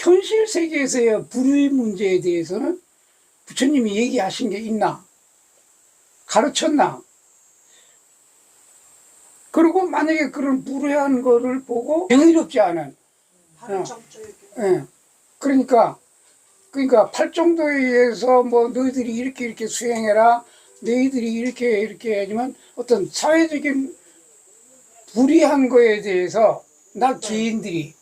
현실 세계에서의 불의 문제에 대해서는 부처님이 얘기하신 게 있나? 가르쳤나? 그리고 만약에 그런 불의한 거를 보고 정의롭지 않은 예. 그러니까 팔정도에 의해서 뭐 너희들이 이렇게 수행해라, 너희들이 이렇게 하지만 어떤 사회적인 불의한 거에 대해서 나 개인들이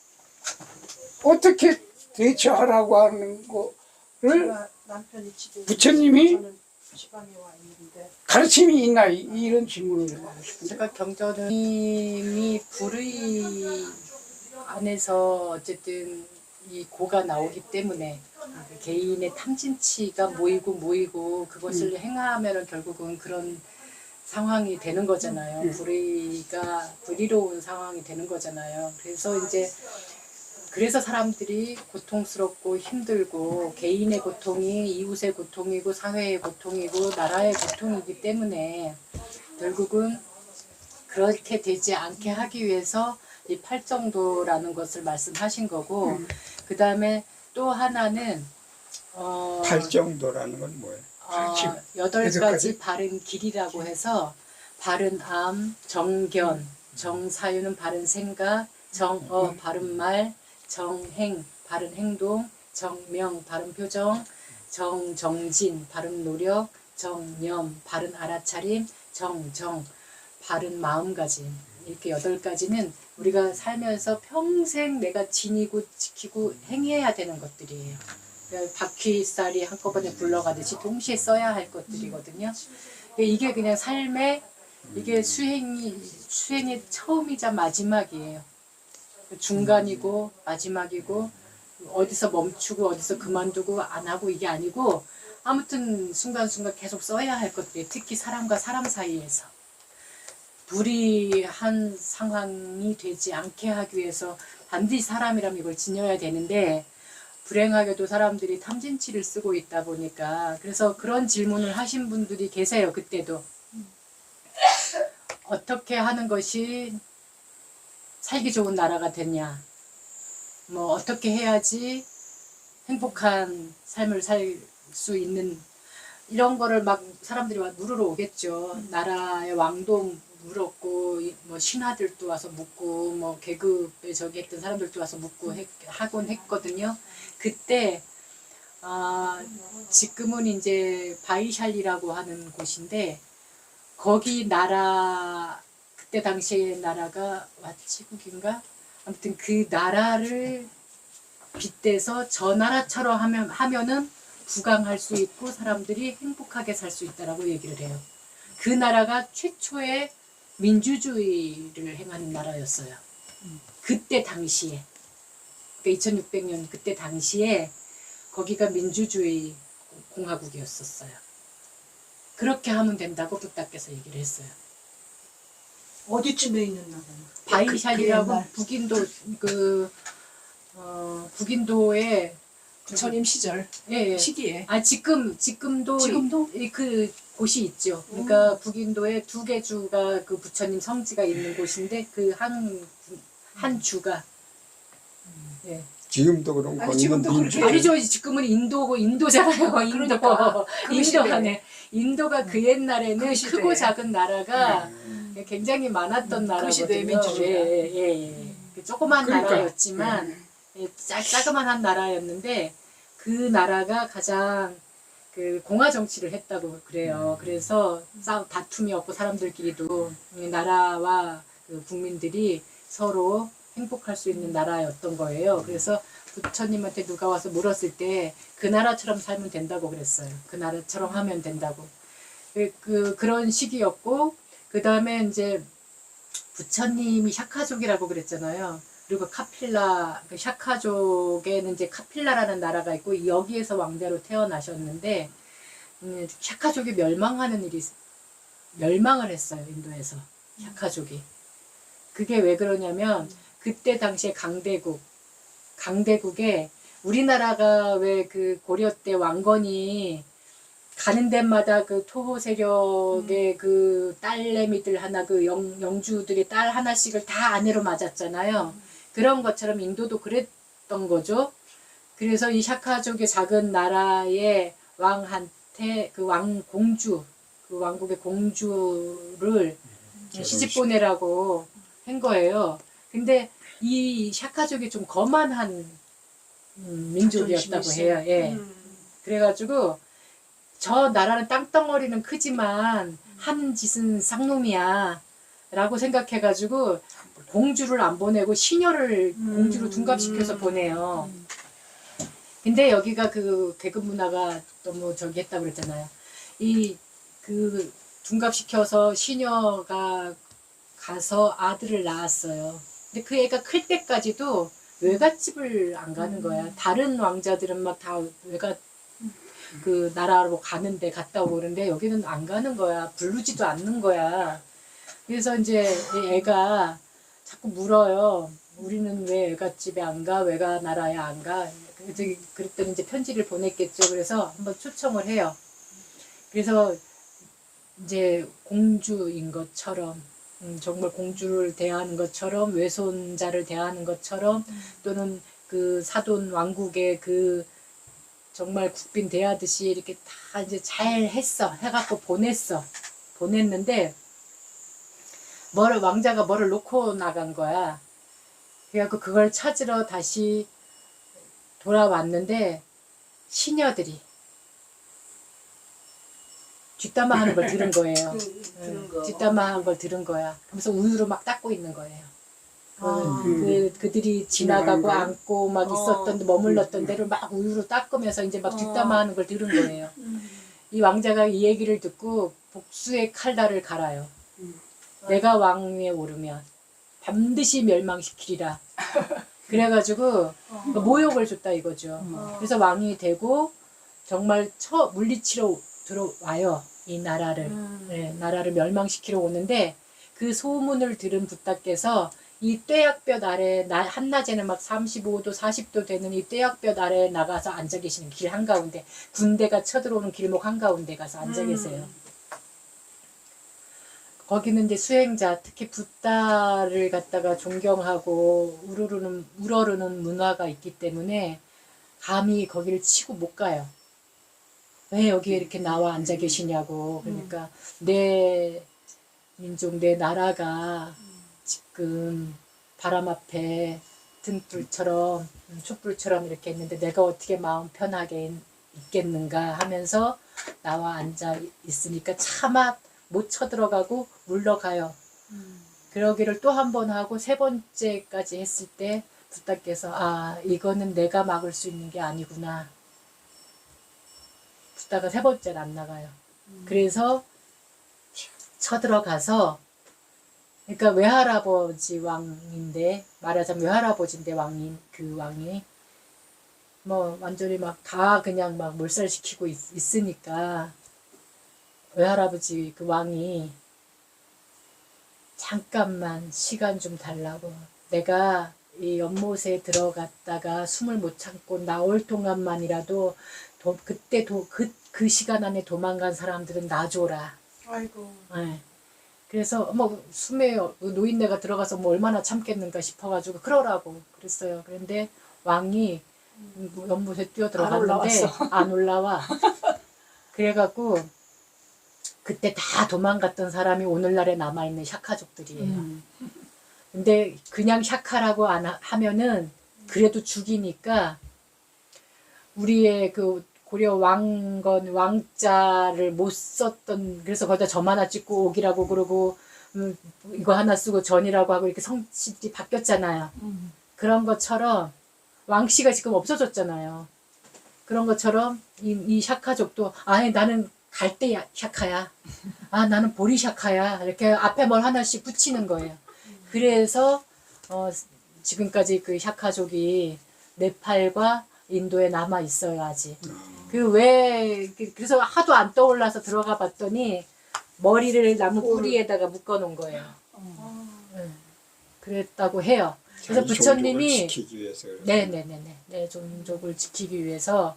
어떻게 대처하라고 하는 거를 남편이 집에 부처님이 저는 지방에 와 있는데 가르침이 있나, 이런 질문을 하고 싶은데. 제가 경전은 이미 불의 안에서 어쨌든 이 고가 나오기 때문에 개인의 탐진치가 모이고 그것을 행하면 결국은 그런 상황이 되는 거잖아요. 불의로운 상황이 되는 거잖아요. 그래서 사람들이 고통스럽고 힘들고 개인의 고통이 이웃의 고통이고 사회의 고통이고 나라의 고통이기 때문에 결국은 그렇게 되지 않게 하기 위해서 이 팔정도라는 것을 말씀하신 거고 그 다음에 또 하나는 팔정도라는 건 뭐예요? 8가지 바른 길이라고 해서 바른 암, 정견, 정사유는 바른 생각, 정어 바른 말, 정행 바른 행동, 정명 바른 표정, 정진 바른 노력, 정념 바른 알아차림, 정정 바른 마음가짐. 이렇게 8가지는 우리가 살면서 평생 내가 지니고 지키고 행해야 되는 것들이에요. 바퀴살이 한꺼번에 굴러가듯이 동시에 써야 할 것들이거든요. 이게 그냥 삶의 이게 수행이 처음이자 마지막이에요. 중간이고 마지막이고 어디서 멈추고 어디서 그만두고 안 하고 이게 아니고 아무튼 순간순간 계속 써야 할 것들이 특히 사람과 사람 사이에서 불이한 상황이 되지 않게 하기 위해서 반드시 사람이라면 이걸 지녀야 되는데 불행하게도 사람들이 탐진치를 쓰고 있다 보니까 그래서 그런 질문을 하신 분들이 계세요. 그때도 어떻게 하는 것이 살기 좋은 나라가 됐냐, 뭐 어떻게 해야지 행복한 삶을 살 수 있는 이런 거를 막 사람들이 물으러 오겠죠. 나라의 왕도 물었고 뭐 신하들도 와서 묻고 뭐 계급에 저기 했던 사람들도 와서 묻고 하곤 했거든요. 그때 지금은 이제 바이샬리라고 하는 곳인데 거기 나라 그때 당시에 나라가 와치국인가 아무튼 그 나라를 빗대서 저 나라처럼 하면은 부강할 수 있고 사람들이 행복하게 살 수 있다라고 얘기를 해요. 그 나라가 최초의 민주주의를 행하는 나라였어요. 그때 당시에. 그러니까 2600년 그때 당시에 거기가 민주주의 공화국이었었어요. 그렇게 하면 된다고 부탁께서 얘기를 했어요. 어디쯤에 있는 나라요? 바이샬이라고 북인도 북인도에 부처님 시절 예. 시기에 지금도 그 곳이 있죠. 그러니까 북인도에 2개 주가 그 부처님 성지가 있는 곳인데 그 한 주가 예. 지금도 그런 거 지금도 그렇게 아니죠. 지금은 인도잖아요. 인도 안에 인도가 그 옛날에는 크고 작은 나라가 굉장히 많았던 나라거든요. 민주주의가. 조그만 그러니까. 나라였지만 자그만한 나라였는데 그 나라가 가장 그 공화 정치를 했다고 그래요. 그래서 다툼이 없고 사람들끼리도 나라와 그 국민들이 서로 행복할 수 있는 나라였던 거예요. 그래서 부처님한테 누가 와서 물었을 때 그 나라처럼 살면 된다고 그랬어요. 그 나라처럼 하면 된다고. 그런 시기였고 그 다음에 이제 부처님이 샤카족이라고 그랬잖아요. 그리고 카필라, 그 샤카족에는 이제 카필라라는 나라가 있고 여기에서 왕자로 태어나셨는데 샤카족이 멸망을 했어요. 인도에서 샤카족이. 그게 왜 그러냐면 그때 당시에 강대국에 우리나라가 왜 그 고려 때 왕건이 가는 데마다 그 토호 세력의 그 딸내미들 하나 그 영주들이 딸 하나씩을 다 아내로 맞았잖아요. 그런 것처럼 인도도 그랬던 거죠. 그래서 이 샤카족의 작은 나라의 왕한테 그 왕공주, 그 왕국의 공주를 시집 보내라고 한 거예요. 근데 이 샤카족이 좀 거만한 민족이었다고 해요. 예. 그래가지고 저 나라는 땅덩어리는 크지만 하는 짓은 쌍놈이야 라고 생각해가지고 공주를 안 보내고 시녀를 공주로 둔갑시켜서 보내요. 근데 여기가 그 계급 문화가 너무 저기 했다고 그랬잖아요. 이 그 둔갑시켜서 시녀가 가서 아들을 낳았어요. 근데 그 애가 클 때까지도 외갓집을 안 가는 거야. 다른 왕자들은 막 다 외갓 그 나라로 가는데 갔다 오고 그러는데 여기는 안 가는 거야. 부르지도 않는 거야. 그래서 이제 이 애가 자꾸 물어요. 우리는 왜 외갓집에 안 가? 외갓 나라에 안 가? 그랬더니 이제 편지를 보냈겠죠. 그래서 한번 초청을 해요. 그래서 이제 공주인 것처럼 정말 공주를 대하는 것처럼 외손자를 대하는 것처럼 또는 그 사돈 왕국의 그 정말 국빈 대하듯이 이렇게 다 이제 잘 했어. 해갖고 보냈는데 왕자가 뭐를 놓고 나간 거야. 그래갖고 그걸 찾으러 다시 돌아왔는데 시녀들이 뒷담화하는 걸 들은 거예요. 뒷담화한 걸 들은 거야. 그래서 우유로 막 닦고 있는 거예요. 그들이 지나가고 안고 막 있었던 머물렀던 데를 막 우유로 닦으면서 이제 막 뒷담화하는 걸 들은 거예요. 이 왕자가 이 얘기를 듣고 복수의 칼날을 갈아요. 내가 왕위에 오르면 반드시 멸망시키리라. 그래가지고 모욕을 줬다 이거죠. 그래서 왕이 되고 정말 물리치러 들어와요. 이 나라를. 네, 나라를 멸망시키러 오는데 그 소문을 들은 부탁께서 이 떼약볕 아래 한낮에는 막 35도 40도 되는 이 떼약볕 아래 나가서 앉아 계시는 길 한가운데 군대가 쳐들어오는 길목 한가운데 가서 앉아 계세요. 거기는 이제 수행자 특히 붓다를 갖다가 존경하고 우러르는 문화가 있기 때문에 감히 거기를 치고 못 가요. 왜 여기에 이렇게 나와 앉아 계시냐고. 그러니까 내 민족, 내 나라가 지금 바람 앞에 등불처럼 촛불처럼 이렇게 있는데 내가 어떻게 마음 편하게 있겠는가 하면서 나와 앉아 있으니까 차마 못 쳐들어가고 물러가요. 그러기를 또 한 번 하고 세 번째까지 했을 때 붓다께서 이거는 내가 막을 수 있는 게 아니구나. 붓다가 세 번째는 안 나가요. 그래서 쳐들어가서 그러니까 외할아버지 왕인데 말하자면 외할아버지인데 그 왕이 뭐 완전히 막 다 그냥 막 몰살시키고 있으니까 외할아버지 그 왕이 잠깐만 시간 좀 달라고 내가 이 연못에 들어갔다가 숨을 못 참고 나올 동안만이라도 그 시간 안에 도망간 사람들은 놔줘라. 아이고. 네. 그래서 뭐 숨에 노인네가 들어가서 뭐 얼마나 참겠는가 싶어가지고 그러라고 그랬어요. 그런데 왕이 연못에 뛰어들어갔는데 안 올라와. 그래갖고 그때 다 도망갔던 사람이 오늘날에 남아있는 샤카족들이에요. 근데 그냥 샤카라고 하면은 그래도 죽이니까 우리의 그 고려 왕자를 못 썼던 그래서 거기다 점 하나 찍고 옥이라고 그러고 이거 하나 쓰고 전이라고 하고 이렇게 성질이 바뀌었잖아요. 그런 것처럼 왕씨가 지금 없어졌잖아요. 그런 것처럼 이 샤카족도 나는 갈대 샤카야. 나는 보리 샤카야. 이렇게 앞에 뭘 하나씩 붙이는 거예요. 그래서 지금까지 그 샤카족이 네팔과 인도에 남아 있어요 아직. 그래서 하도 안 떠올라서 들어가 봤더니 머리를 나무 뿌리에다가 묶어 놓은 거예요. 그랬다고 해요. 그래서 부처님이 네 종족을 지키기 위해서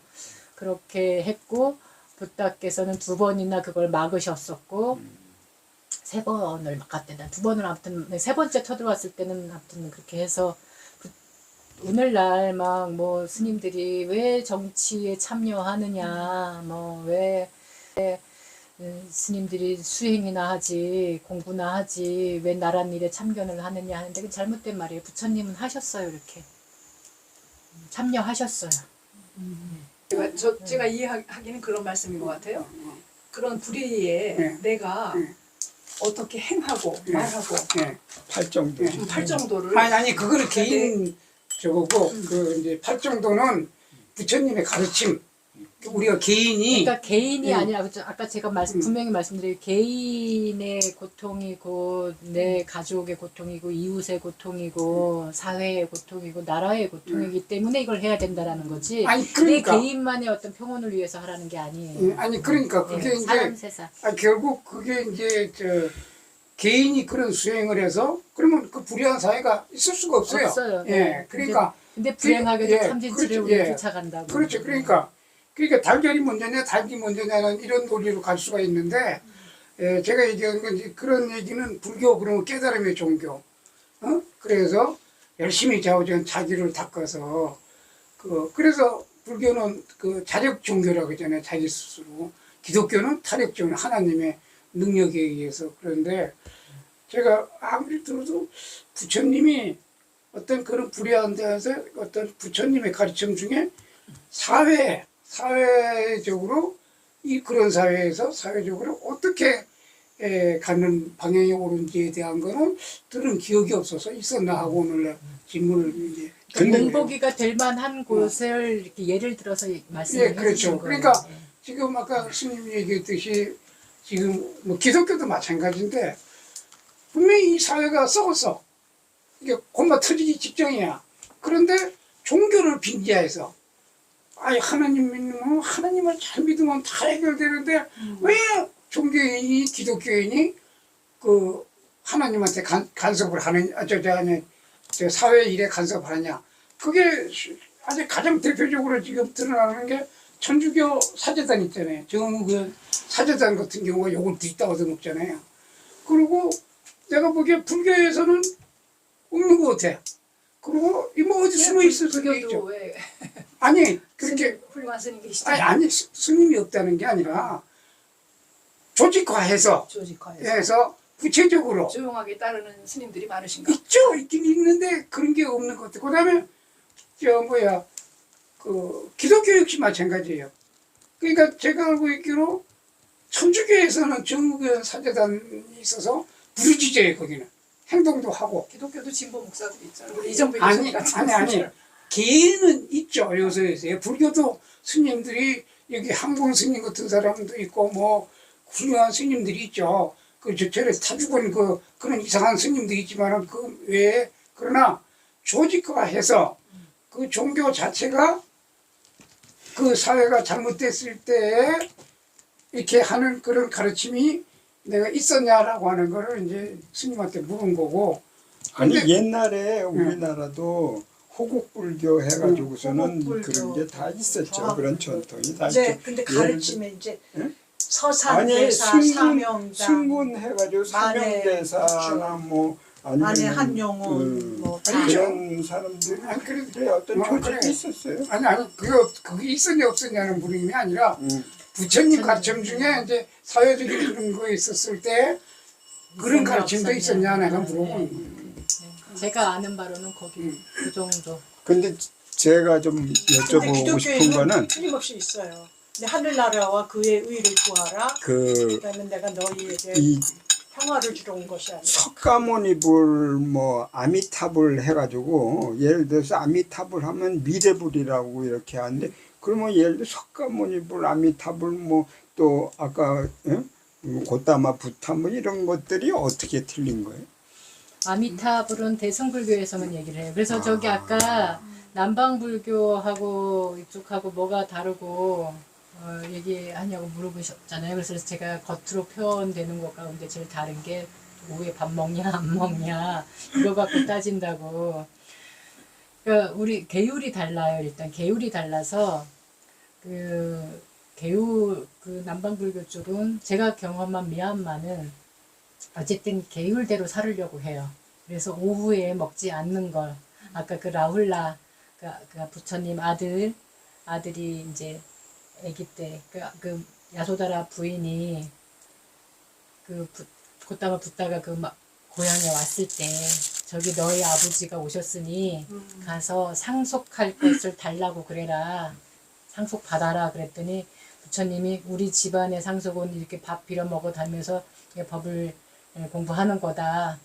그렇게 했고 붓다께서는 2번이나 그걸 막으셨었고 3번을 막았대나 2번을 아무튼 세 번째 쳐들어왔을 때는 아무튼 그렇게 해서 오늘날 막 뭐 스님들이 왜 정치에 참여하느냐, 뭐 왜 스님들이 수행이나 하지 공부나 하지 왜 나란 일에 참견을 하느냐 하는데 그 잘못된 말이에요. 부처님은 하셨어요. 이렇게 참여하셨어요. 제가 이해하기는 그런 말씀인 것 같아요. 그런 불의에 네. 내가 네. 어떻게 행하고 네. 말하고 예. 팔정도. 할 정도를 아니 그거는 개인 저거고 음. 그 이제 팔정도는 부처님의 가르침. 우리가 개인이 그러니까 개인이 예. 아니라 아까 제가 분명히 말씀드린 개인의 고통이고 내 가족의 고통이고 이웃의 고통이고 사회의 고통이고 나라의 고통이기 때문에 이걸 해야 된다라는 거지. 아니 내 그러니까 개인만의 어떤 평온을 위해서 하라는 게 아니에요. 아니 그러니까 그게 예, 이제 사람 세상. 결국 그게 이제 개인이 그런 수행을 해서 그러면 그 불의한 사회가 있을 수가 없어요. 없어요. 예, 네. 그러니까 근데 불행하게도 예, 참진치를 그렇죠. 우리가 예. 쫓아간다고. 그렇죠. 그러니까 달걀이 먼저냐 닭이 먼저냐는 이런 논리로 갈 수가 있는데 제가 얘기하는 건 이제 그런 얘기는 불교 그러면 깨달음의 종교. 그래서 열심히 좌우전 자기를 닦아서 그래서 불교는 그 자력 종교라고 하잖아요. 자기 스스로. 기독교는 타력 종교 하나님의 능력에 의해서. 그런데 제가 아무리 들어도 부처님이 어떤 그런 불의한 데서 어떤 부처님의 가르침 중에 사회적으로 그런 사회에서 사회적으로 어떻게 가는 방향이 옳은지에 대한 거는 들은 기억이 없어서 있었나 하고 오늘 질문을 이제 근데 공복이가 될 만한 곳을 이렇게 예를 들어서 말씀을 예, 그렇죠. 해주신 거예요. 그러니까 예. 지금 아까 스님이 얘기했듯이 지금 뭐 기독교도 마찬가지인데 분명히 이 사회가 썩었어. 이게 곧마 터지기 직전이야. 그런데 종교를 빙자해서 아니 하나님 믿으면 하나님을 잘 믿으면 다 해결되는데 왜 종교인이 기독교인이 그 하나님한테 간섭을 하는 저 사회 일에 간섭을 하냐. 그게 아주 가장 대표적으로 지금 드러나는 게 천주교 사제단 있잖아요. 정의원 사제단 같은 경우가 요걸 뒤따 얻어먹잖아요. 그리고 내가 보기에 불교에서는 없는 것 같아. 그리고 뭐 어디 숨어 있을 수도 불교도 있죠. 왜 아니 그렇게 스님, 훌륭한 스님 계시잖아요. 아니 스님이 없다는 게 아니라 조직화해서 조직화해서 해서 구체적으로 조용하게 따르는 스님들이 많으신가? 있죠. 있긴 있는데 그런 게 없는 것 같아. 그다음에 그 기독교 역시 마찬가지예요. 그러니까 제가 알고 있기로 천주교에서는 정의원 사제단이 있어서 부르짖어요. 거기는 행동도 하고. 기독교도 진보 목사들이 있잖아요. 우리 이정배 아니 교수님 같은 아니 분들. 개인은 있죠. 요새에 불교도 스님들이 여기 항공 스님 같은 사람도 있고 뭐 훌륭한 스님들이 있죠. 그 저처럼 타죽은 그런 이상한 스님들이 있지만은 그 외에 그러나 조직화해서 그 종교 자체가 그 사회가 잘못됐을 때 이렇게 하는 그런 가르침이 내가 있었냐라고 하는 거를 이제 스님한테 물은 거고. 아니 근데- 옛날에 우리나라도 호국불교 해가지고서는 호국불교. 그런 게 다 있었죠. 정확- 그런 전통이 다 네, 있죠. 근데 예를 가르침에 이제 응? 서산대사, 아니 사명당, 승군 해가지고 사명대사나 뭐 아니면 안에 한용운, 뭐 그런 사람들이 아니, 그래. 그래 어떤 뭐, 조직이 그래. 있었어요. 아니 그게 있었냐 없었냐는 물음이 아니라 음. 부처님 가르침 중에 이제 사회적인 그런 거 있었을 때 그런 있었냐, 가르침도 없었냐. 있었냐 내가 네. 물어보는 거예요. 제가 아는 바로는 거기 그 정도. 근데 제가 좀 근데 여쭤보고 싶은 거는 틀림없이 있어요. 근데 하늘나라와 그의 의를 구하라. 그 그다음에 내가 너희에게 이 평화를 주러 온 것이 아니라. 석가모니불 뭐 아미타불 해가지고 예를 들어서 아미타불 하면 미래불이라고 이렇게 하는데 그러면 예를 들어 석가모니불 아미타불 뭐 또 아까 고타마 부타 뭐 이런 것들이 어떻게 틀린 거예요? 아미타불은 대승불교에서만 얘기를 해요. 그래서 저기 아까 남방불교하고 이쪽하고 뭐가 다르고 얘기하냐고 물어보셨잖아요. 그래서 제가 겉으로 표현되는 것 가운데 제일 다른 게 오후에 밥 먹냐 안 먹냐 이거 갖고 따진다고. 그러니까 우리 계율이 달라요. 일단 계율이 달라서 그 남방불교 쪽은 제가 경험한 미얀마는 어쨌든 계율대로 살으려고 해요. 그래서 오후에 먹지 않는 걸 아까 그 라훌라 그 부처님 아들이 이제 아기 때 그 야소다라 부인이 곧다가 붙다가 고향에 왔을 때 저기 너희 아버지가 오셨으니 가서 상속할 것을 달라고 그래라. 상속 받아라 그랬더니 부처님이 우리 집안의 상속은 이렇게 밥 빌어 먹어 다니면서 법을 공부하는 거다.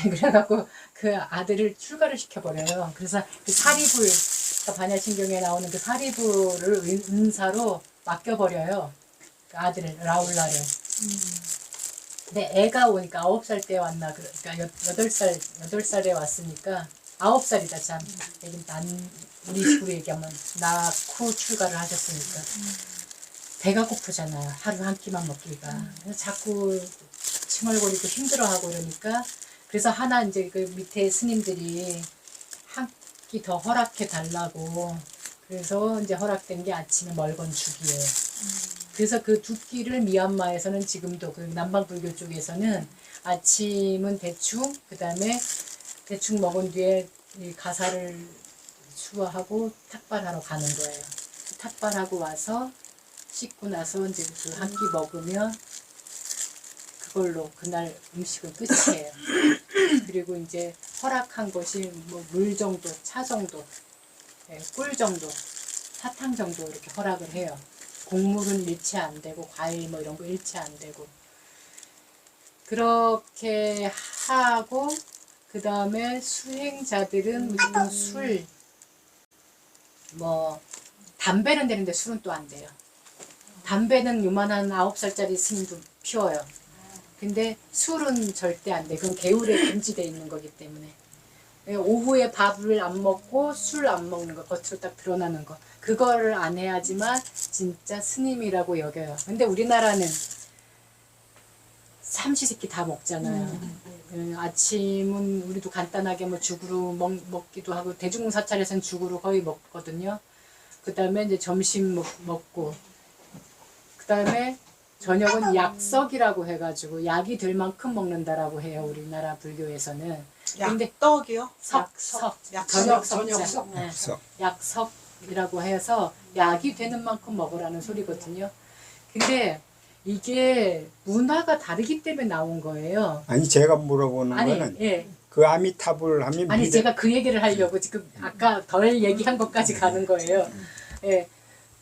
그래갖고 그 아들을 출가를 시켜버려요. 그래서 그 사리불, 반야신경에 나오는 그 사리불을 은사로 맡겨버려요. 그 아들을, 라울라를. 근데 애가 오니까 9살 때 왔나, 그러니까 8살에 왔으니까, 9살이다, 참. 우리 식으로 얘기하면, 낳고 출가를 하셨으니까. 배가 고프잖아요. 하루 한 끼만 먹기가. 그래서 자꾸 칭얼거리고 힘들어하고 이러니까, 그래서 하나 이제 그 밑에 스님들이 한 끼 더 허락해 달라고, 그래서 이제 허락된 게 아침에 멀건 죽이에요. 그래서 그 두 끼를 미얀마에서는 지금도 그 남방불교 쪽에서는 아침은 대충, 그 다음에 대충 먹은 뒤에 이 가사를 수화하고 탁발하러 가는 거예요. 탁발하고 와서 씻고 나서 이제 그 한 끼 먹으면 그걸로 그날 음식은 끝이에요. 그리고 이제 허락한 것이 뭐 물 정도, 차 정도, 꿀 정도, 사탕 정도 이렇게 허락을 해요. 곡물은 일체 안 되고 과일 뭐 이런 거 일체 안 되고 그렇게 하고 그 다음에 수행자들은 무조건 술, 뭐 담배는 되는데 술은 또 안 돼요. 담배는 요만한 9살짜리 스님도 피워요. 근데 술은 절대 안 돼. 그건 개울에 금지되어 있는 거기 때문에. 오후에 밥을 안 먹고 술 안 먹는 거, 겉으로 딱 드러나는 거. 그거를 안 해야지만 진짜 스님이라고 여겨요. 근데 우리나라는 삼시세끼 다 먹잖아요. 아침은 우리도 간단하게 뭐 죽으로 먹기도 하고, 대중사찰에서는 죽으로 거의 먹거든요. 그 다음에 이제 점심 먹고, 그 다음에 저녁은 약석이라고 해가지고 약이 될 만큼 먹는다라고 해요. 우리나라 불교에서는. 근데 떡이요? 석. 저녁 저녁석. 석. 네. 약석이라고 해서 약이 되는 만큼 먹으라는 소리거든요. 근데 이게 문화가 다르기 때문에 나온 거예요. 아니 제가 물어보는 아니, 거는 예. 그 아미타불 하면 아니 제가 그 얘기를 하려고 지금 아까 덜 얘기한 것까지 가는 거예요. 예.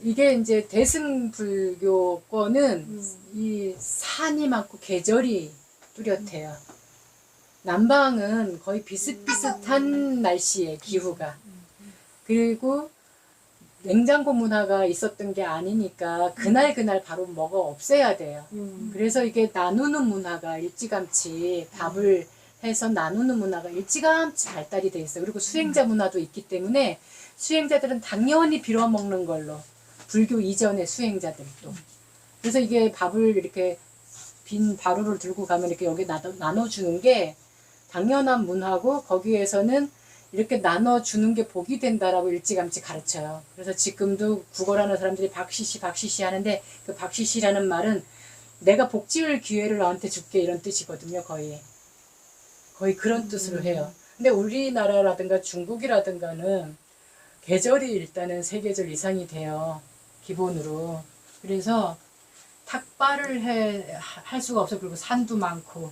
이게 이제 대승불교권은 이 산이 많고 계절이 뚜렷해요. 남방은 거의 비슷비슷한 날씨에 기후가. 그리고 냉장고 문화가 있었던 게 아니니까 그날 바로 먹어 없애야 돼요. 그래서 이게 나누는 문화가 일찌감치 밥을 해서 나누는 문화가 일찌감치 발달이 돼 있어요. 그리고 수행자 문화도 있기 때문에 수행자들은 당연히 빌어먹는 걸로, 불교 이전의 수행자들도. 그래서 이게 밥을 이렇게 빈 바루를 들고 가면 이렇게 여기 나눠주는 게 당연한 문화고, 거기에서는 이렇게 나눠주는 게 복이 된다라고 일찌감치 가르쳐요. 그래서 지금도 국어라는 사람들이 박시시 하는데, 그 박시시라는 말은 내가 복 지을 기회를 너한테 줄게 이런 뜻이거든요. 거의 그런 뜻으로 해요. 근데 우리나라라든가 중국이라든가는 계절이 일단은 3계절 이상이 돼요. 기본으로. 그래서 탁발을 할 수가 없어요. 그리고 산도 많고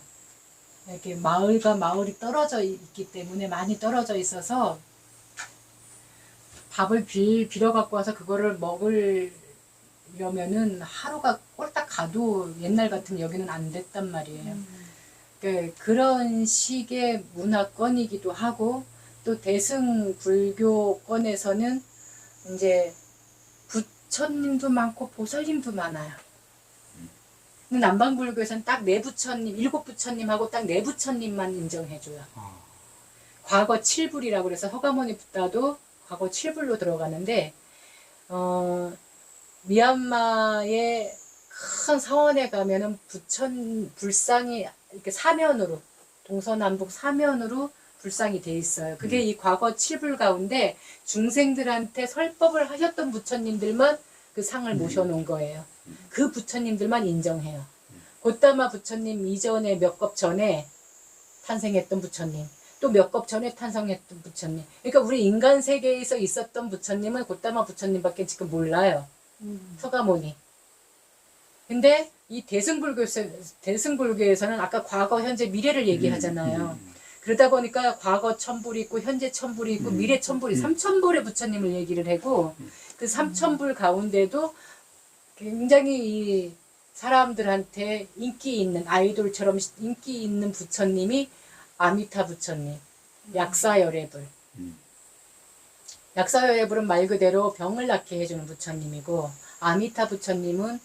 이렇게 마을과 마을이 떨어져 있기 때문에, 많이 떨어져 있어서 밥을 빌어 갖고 와서 그거를 먹으려면은 하루가 꼴딱 가도 옛날 같으면 여기는 안 됐단 말이에요. 그러니까 그런 식의 문화권이기도 하고, 또 대승불교권에서는 이제 부처님도 많고 보살님도 많아요. 근데 남방불교에서는 딱 4부처님, 7부처님하고 딱 4부처님만 인정해줘요. 과거 7불이라고 그래서 허가모니 붓다도 과거 7불로 들어가는데, 미얀마의 큰 사원에 가면은 불상이 이렇게 사면으로, 동서남북 사면으로 불상이 돼 있어요. 그게 이 과거 7불 가운데 중생들한테 설법을 하셨던 부처님들만 그 상을 모셔놓은 거예요. 그 부처님들만 인정해요. 곧다마 부처님 이전에 몇 겁 전에 탄생했던 부처님, 또 몇 겁 전에 탄생했던 부처님. 그러니까 우리 인간 세계에서 있었던 부처님은 고따마 부처님밖에 지금 몰라요. 서가모니. 근데 이 대승불교에서는 아까 과거, 현재, 미래를 얘기하잖아요. 그러다 보니까 과거 천불이 있고 현재 천불이 있고 미래 천불이 3천불의 부처님을 얘기를 하고 그 3천불 가운데도 굉장히 이 사람들한테 인기 있는 아이돌처럼 인기 있는 부처님이 아미타 부처님, 약사여래불. 약사여래불은 말 그대로 병을 낫게 해주는 부처님이고 아미타 부처님은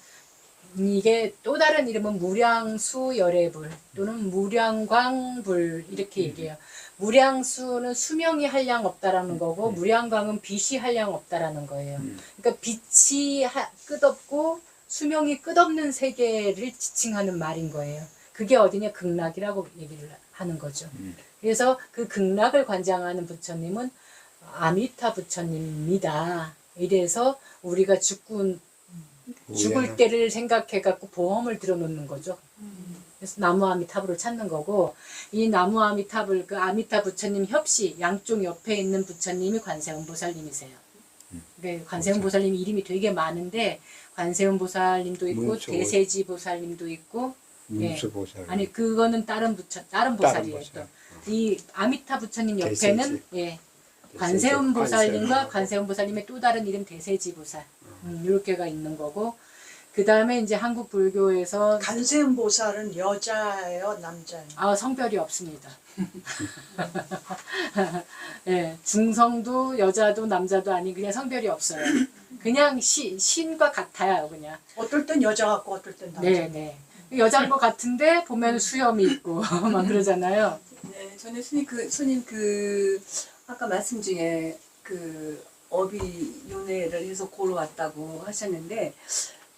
이게 또 다른 이름은 무량수여래불 또는 무량광불 이렇게 얘기해요. 무량수는 수명이 한량 없다라는 거고 무량광은 빛이 한량 없다라는 거예요. 그러니까 빛이 끝없고 수명이 끝없는 세계를 지칭하는 말인 거예요. 그게 어디냐 극락이라고 얘기를 하는 거죠. 그래서 그 극락을 관장하는 부처님은 아미타 부처님입니다. 이래서 우리가 죽을 때를 생각해 갖고 보험을 들어놓는 거죠. 그래서 나무 아미타불을 찾는 거고 이 나무 아미타불 그 아미타 부처님 협시 양쪽 옆에 있는 부처님이 관세음보살님이세요. 네, 관세음보살님 이름이 되게 많은데 관세음보살님도 있고 문수보살. 대세지보살님도 있고 문수보살. 아니 그거는 다른 보살이에요. 보살. 또 이 아미타 부처님 옆에는 관세음보살님과 관세음보살님의 또 다른 이름 대세지보살 이렇게가 있는 거고 그 다음에 이제 한국 불교에서 간세음보살은 여자예요, 남자예요? 성별이 없습니다. 예, 중성도 여자도 남자도 아닌 그냥 성별이 없어요. 그냥 신과 같아요, 그냥. 어떨 땐 여자 같고 어떨 땐 남자. 네. 여자인 것 같은데 보면 수염이 있고 막 그러잖아요. 네, 저는 스님 아까 말씀 중에 그 어비 윤회를 해서 고로 왔다고 하셨는데,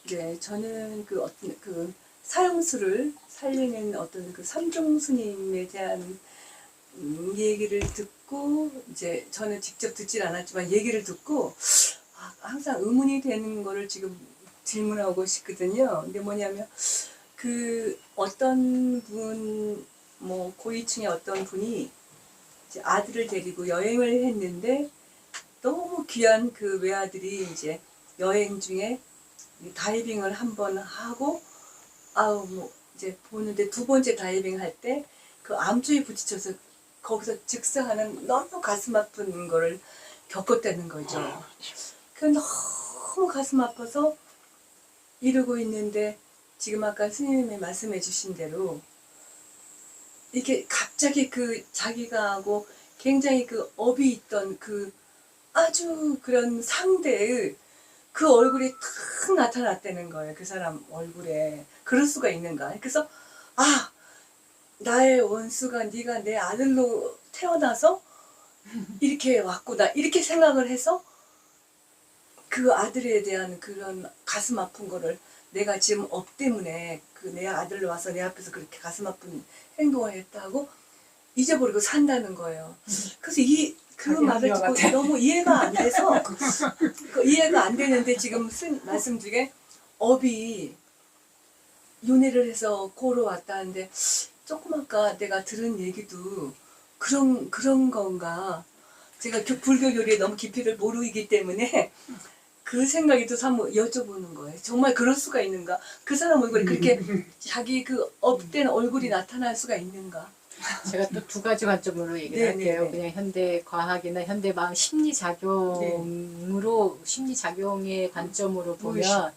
네, 저는 그 어떤 그 사형수를 살리는 어떤 그 삼종 스님에 대한 얘기를 듣고 이제 저는 직접 듣질 않았지만 얘기를 듣고 항상 의문이 되는 거를 지금 질문하고 싶거든요. 근데 뭐냐면 그 어떤 분 뭐 고위층의 어떤 분이 이제 아들을 데리고 여행을 했는데 너무 귀한 그 외아들이 이제 여행 중에 다이빙을 한번 하고 뭐 이제 보는데 두 번째 다이빙 할 때 그 암초에 부딪혀서 거기서 즉사하는 너무 가슴 아픈 거를 겪었다는 거죠. 그 너무 가슴 아파서 이러고 있는데 지금 아까 스님이 말씀해 주신 대로 이렇게 갑자기 그 자기가 하고 굉장히 그 업이 있던 그 아주 그런 상대의 그 얼굴이 탁 나타났다는 거예요. 그 사람 얼굴에. 그럴 수가 있는가. 그래서 나의 원수가 네가 내 아들로 태어나서 이렇게 왔구나. 이렇게 생각을 해서 그 아들에 대한 그런 가슴 아픈 거를 내가 지금 업 때문에 그 내 아들로 와서 내 앞에서 그렇게 가슴 아픈 행동을 했다고 잊어버리고 산다는 거예요. 그래서 그 말을 듣고 너무 이해가 안 돼서 이해가 안 되는데 지금 말씀 중에 업이 윤회를 해서 고로 왔다는데 조금 아까 내가 들은 얘기도 그런 건가. 제가 불교 교리에 너무 깊이를 모르기 때문에 그 생각이 또 한번 여쭤보는 거예요. 정말 그럴 수가 있는가? 그 사람 얼굴이 그렇게 자기 그 업된 얼굴이 나타날 수가 있는가? 제가 또 두 가지 관점으로 얘기를 할게요. 그냥 현대 과학이나 현대 마음 심리 작용으로 심리 작용의 관점으로 보면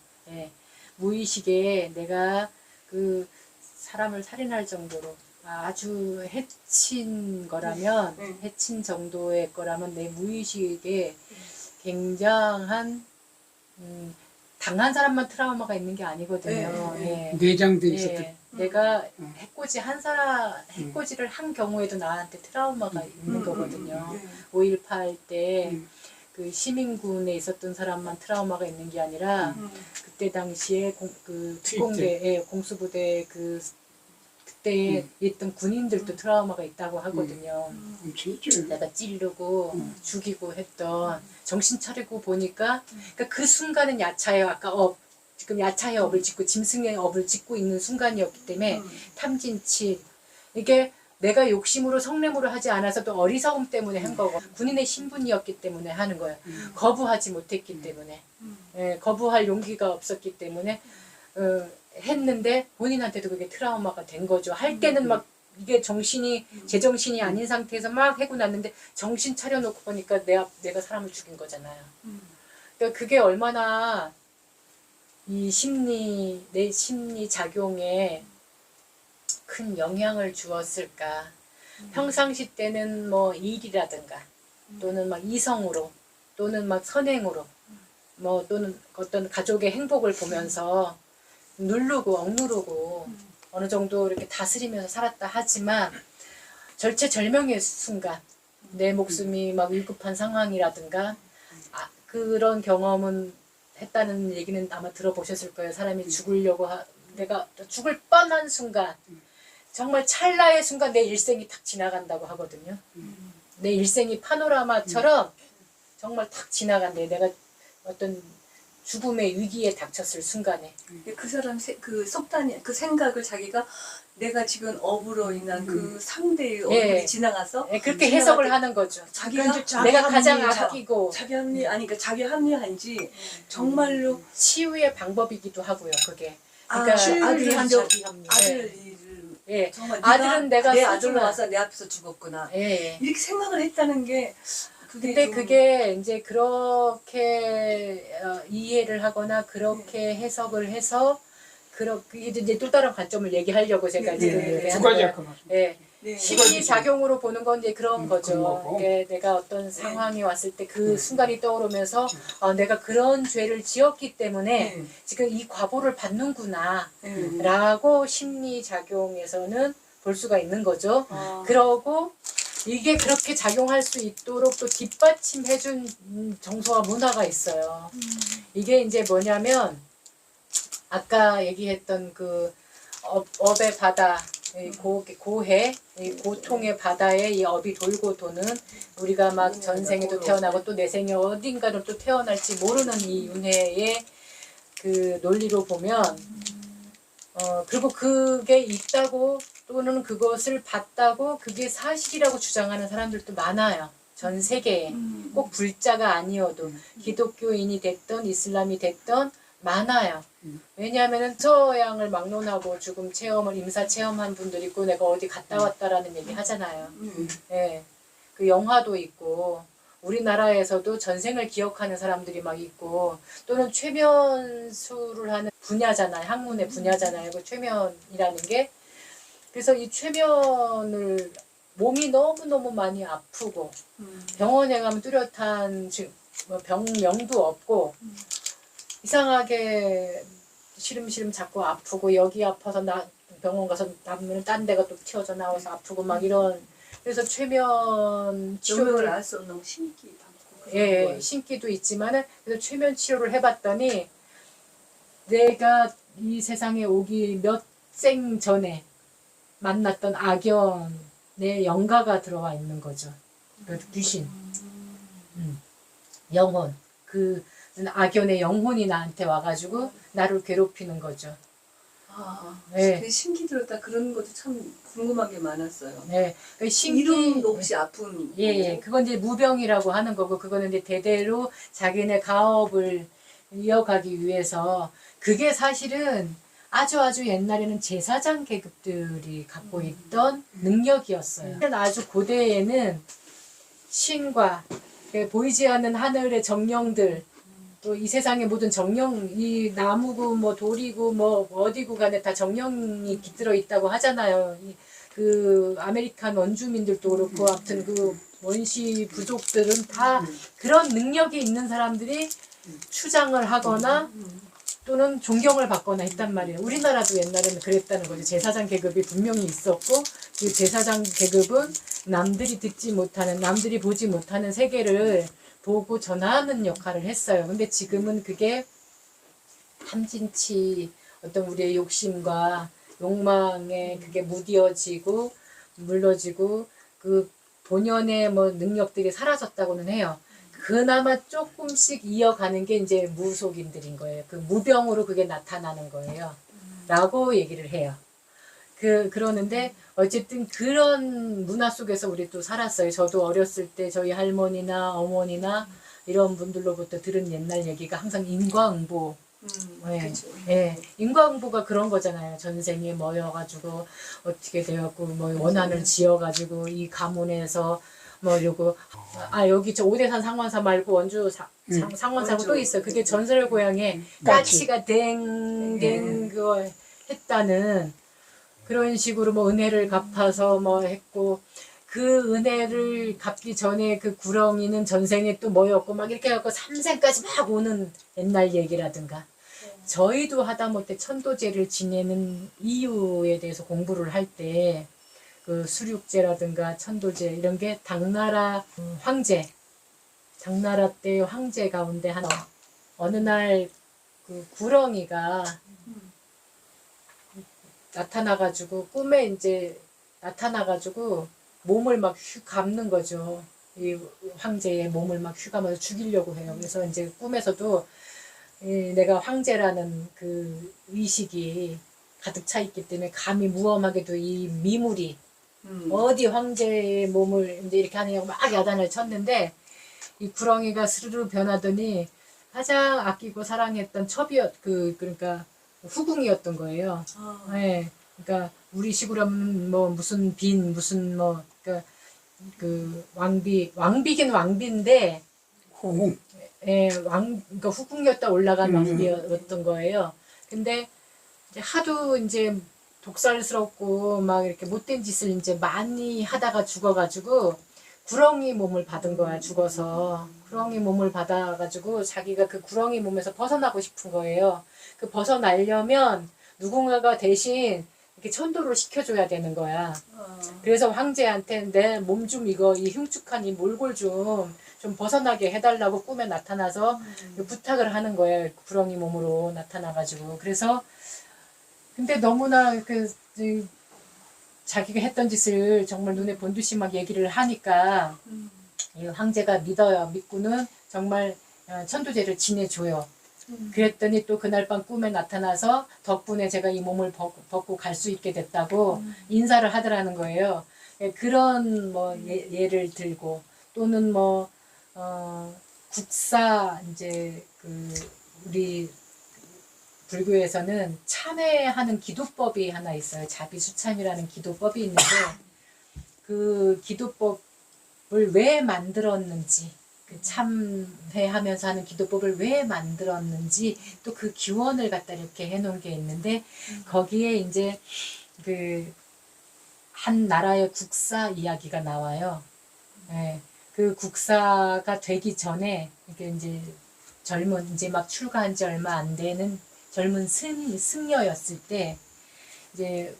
무의식에 내가 그 사람을 살인할 정도로 아주 해친 거라면 해친 정도의 거라면 내 무의식에 굉장한 당한 사람만 트라우마가 있는 게 아니거든요. 내장돼 있었던 내가 해코지를 한 경우에도 나한테 트라우마가 있는 거거든요. 5.18 때 그 시민군에 있었던 사람만 트라우마가 있는 게 아니라 그때 당시에 그 특공대 공수부대 그때 있던 군인들도 트라우마가 있다고 하거든요. 내가 찌르고 죽이고 했던 정신 차리고 보니까 그러니까 그 순간은 야차의 아까 지금 야차의 업을 짓고 짐승의 업을 짓고 있는 순간이었기 때문에 탐진치 이게 내가 욕심으로 성냄으로 하지 않아서 또 어리석음 때문에 한 거고 군인의 신분이었기 때문에 하는 거예요. 거부하지 못했기 때문에 예, 거부할 용기가 없었기 때문에 했는데 본인한테도 그게 트라우마가 된 거죠. 할 때는 막 이게 제정신이 아닌 상태에서 막 해고 났는데 정신 차려놓고 보니까 내가 사람을 죽인 거잖아요. 그러니까 그게 얼마나 내 심리 작용에 큰 영향을 주었을까. 평상시 때는 뭐 일이라든가 또는 막 이성으로 또는 막 선행으로 뭐 또는 어떤 가족의 행복을 보면서 누르고 억누르고 어느 정도 이렇게 다스리면서 살았다 하지만 절체절명의 순간 내 목숨이 막 위급한 상황이라든가 그런 경험은 했다는 얘기는 아마 들어보셨을 거예요. 사람이 죽으려고 내가 죽을 뻔한 순간 정말 찰나의 순간 내 일생이 탁 지나간다고 하거든요. 내 일생이 파노라마처럼 정말 탁 지나간대. 내가 어떤 죽음의 위기에 닥쳤을 순간에. 그 사람 그 속단이 그 생각을 자기가 내가 지금 업으로 인한 그 상대의 업이 지나가서 네, 그렇게 해석을 하는 거죠. 자기가 내가 가장 아끼고 자기 합리 아니 그러니까 자기 합리한지 정말로 치유의 방법이기도 하고요. 그게. 그러니까 아들이 한 자기 합리. 아들을 예. 정말 아들은 내가 내 소중한- 아들로 와서 내 앞에서 죽었구나. 예. 이렇게 생각을 했다는 게 근데 그게 이제 그렇게 이해를 하거나 그렇게 해석을 해서 그게 이제 또 다른 관점을 얘기하려고 제가 네, 지금 네, 얘기하는 두 가지 거예요. 아까 말씀. 예. 네. 심리 작용으로 보는 건 이제 그런 그런 거죠. 거고. 이게 내가 어떤 상황이 왔을 때 그 순간이 떠오르면서 내가 그런 죄를 지었기 때문에 지금 이 과보를 받는구나 라고 심리 작용에서는 볼 수가 있는 거죠. 그러고 이게 그렇게 작용할 수 있도록 또 뒷받침해준 정서와 문화가 있어요. 이게 이제 뭐냐면 아까 얘기했던 그 업의 바다, 이 고해, 이 고통의 바다에 이 업이 돌고 도는 우리가 막 전생에도 태어나고 또 내 생에 어딘가로 또 태어날지 모르는 이 윤회의 그 논리로 보면 그리고 그게 있다고 또는 그것을 봤다고 그게 사실이라고 주장하는 사람들도 많아요. 전 세계에. 꼭 불자가 아니어도 기독교인이 됐던 이슬람이 됐던 많아요. 왜냐하면 서양을 막론하고 죽음 체험을 임사 체험한 분들 있고 내가 어디 갔다 왔다라는 얘기 하잖아요. 예. 그 영화도 있고 우리나라에서도 전생을 기억하는 사람들이 막 있고 또는 최면수를 하는 분야잖아요. 학문의 분야잖아요. 그 최면이라는 게. 그래서 이 최면을 몸이 너무너무 많이 아프고 병원에 가면 뚜렷한 병명도 없고 이상하게 시름시름 자꾸 아프고 여기 아파서 병원 가서 남으면 딴 데가 또 튀어져 나와서 아프고 막 이런 그래서 최면 치료를 알 수 없는 신기 많고 예, 신기도 있지만은 그래서 최면 치료를 해봤더니 내가 이 세상에 오기 몇 생 전에 만났던 악연의 영가가 들어와 있는 거죠. 그 귀신, 영혼, 그 악연의 영혼이 나한테 와가지고 나를 괴롭히는 거죠. 네. 네. 신기 들었다 그런 것도 참 궁금한 게 많았어요. 네, 그 이름도 혹시 아픈 예, 그건 이제 무병이라고 하는 거고 그거는 이제 대대로 자기네 가업을 이어가기 위해서 그게 사실은 아주 옛날에는 제사장 계급들이 갖고 있던 능력이었어요. 아주 고대에는 신과 보이지 않는 하늘의 정령들 또 이 세상의 모든 정령 이 나무고 뭐 돌이고 뭐 어디고 간에 다 정령이 깃들어 있다고 하잖아요. 그 아메리칸 원주민들도 그렇고 아무튼 그 원시 부족들은 다 그런 능력이 있는 사람들이 추장을 하거나 또는 존경을 받거나 했단 말이에요. 우리나라도 옛날에는 그랬다는 거죠. 제사장 계급이 분명히 있었고 그 제사장 계급은 남들이 듣지 못하는 남들이 보지 못하는 세계를 보고 전하는 역할을 했어요. 근데 지금은 그게 탐진치 어떤 우리의 욕심과 욕망에 그게 무뎌지고 물러지고 그 본연의 뭐 능력들이 사라졌다고는 해요. 그나마 조금씩 이어가는 게 이제 무속인들인 거예요. 그 무병으로 그게 나타나는 거예요. 라고 얘기를 해요. 그러는데 어쨌든 그런 문화 속에서 우리 또 살았어요. 저도 어렸을 때 저희 할머니나 어머니나 이런 분들로부터 들은 옛날 얘기가 항상 인과응보. 예, 그렇죠. 예, 인과응보가 그런 거잖아요. 전생에 모여가지고 어떻게 되었고 뭐 원한을 지어가지고 이 가문에서 뭐 이러고 여기 저 오대산 상원사 말고 원주 상원사고 또 있어요. 그게 전설 고향에 까치가 댕댕 그거 했다는 그런 식으로 뭐 은혜를 갚아서 뭐 했고 그 은혜를 갚기 전에 그 구렁이는 전생에 또 뭐였고 막 이렇게 해갖고 삼생까지 막 오는 옛날 얘기라든가 저희도 하다못해 천도제를 지내는 이유에 대해서 공부를 할 때 그 수륙제라든가 천도제 이런 게 당나라 황제 당나라 때 황제 가운데 어느 날 그 구렁이가 나타나가지고 꿈에 이제 나타나가지고 몸을 막 감는 거죠. 이 황제의 몸을 막 휘감아서 죽이려고 해요. 그래서 이제 꿈에서도 내가 황제라는 그 의식이 가득 차 있기 때문에 감히 무엄하게도 이 미물이 어디 황제의 몸을 이제 이렇게 하느냐고 막 야단을 쳤는데 이 구렁이가 스르르 변하더니 가장 아끼고 사랑했던 그러니까 후궁이었던 거예요. 네, 그러니까 우리 식으로 하면 뭐 무슨 무슨 뭐 그러니까 그 왕비긴 왕비인데 후궁. 예, 그러니까 후궁이었다 올라간 왕비였던 거예요. 근데 이제 하도 이제 독살스럽고 막 이렇게 못된 짓을 이제 많이 하다가 죽어가지고 구렁이 몸을 받은 거야. 죽어서 구렁이 몸을 받아가지고 자기가 그 구렁이 몸에서 벗어나고 싶은 거예요. 그 벗어나려면 누군가가 대신 이렇게 천도를 시켜줘야 되는 거야. 그래서 황제한테 내 몸 좀 이 흉측한 이 몰골 좀 벗어나게 해달라고 꿈에 나타나서 부탁을 하는 거예요. 구렁이 몸으로 나타나가지고. 그래서 근데 너무나 자기가 했던 짓을 정말 눈에 본듯이 막 얘기를 하니까 이 황제가 믿고는 정말 천도제를 지내줘요. 그랬더니 또 그날 밤 꿈에 나타나서 덕분에 제가 이 몸을 벗고 갈 수 있게 됐다고 인사를 하더라는 거예요. 그런 뭐 예를 들고 또는 뭐 국사 이제 우리 불교에서는 참회하는 기도법이 하나 있어요. 자비수참이라는 기도법이 있는데 그 기도법을 왜 만들었는지 그 참회하면서 하는 기도법을 왜 만들었는지 또 그 기원을 갖다 이렇게 해놓은 게 있는데 거기에 이제 그 한 나라의 국사 이야기가 나와요. 네, 그 국사가 되기 전에 이게 이제 이제 막 출가한 지 얼마 안 되는 젊은 승려였을 때 이제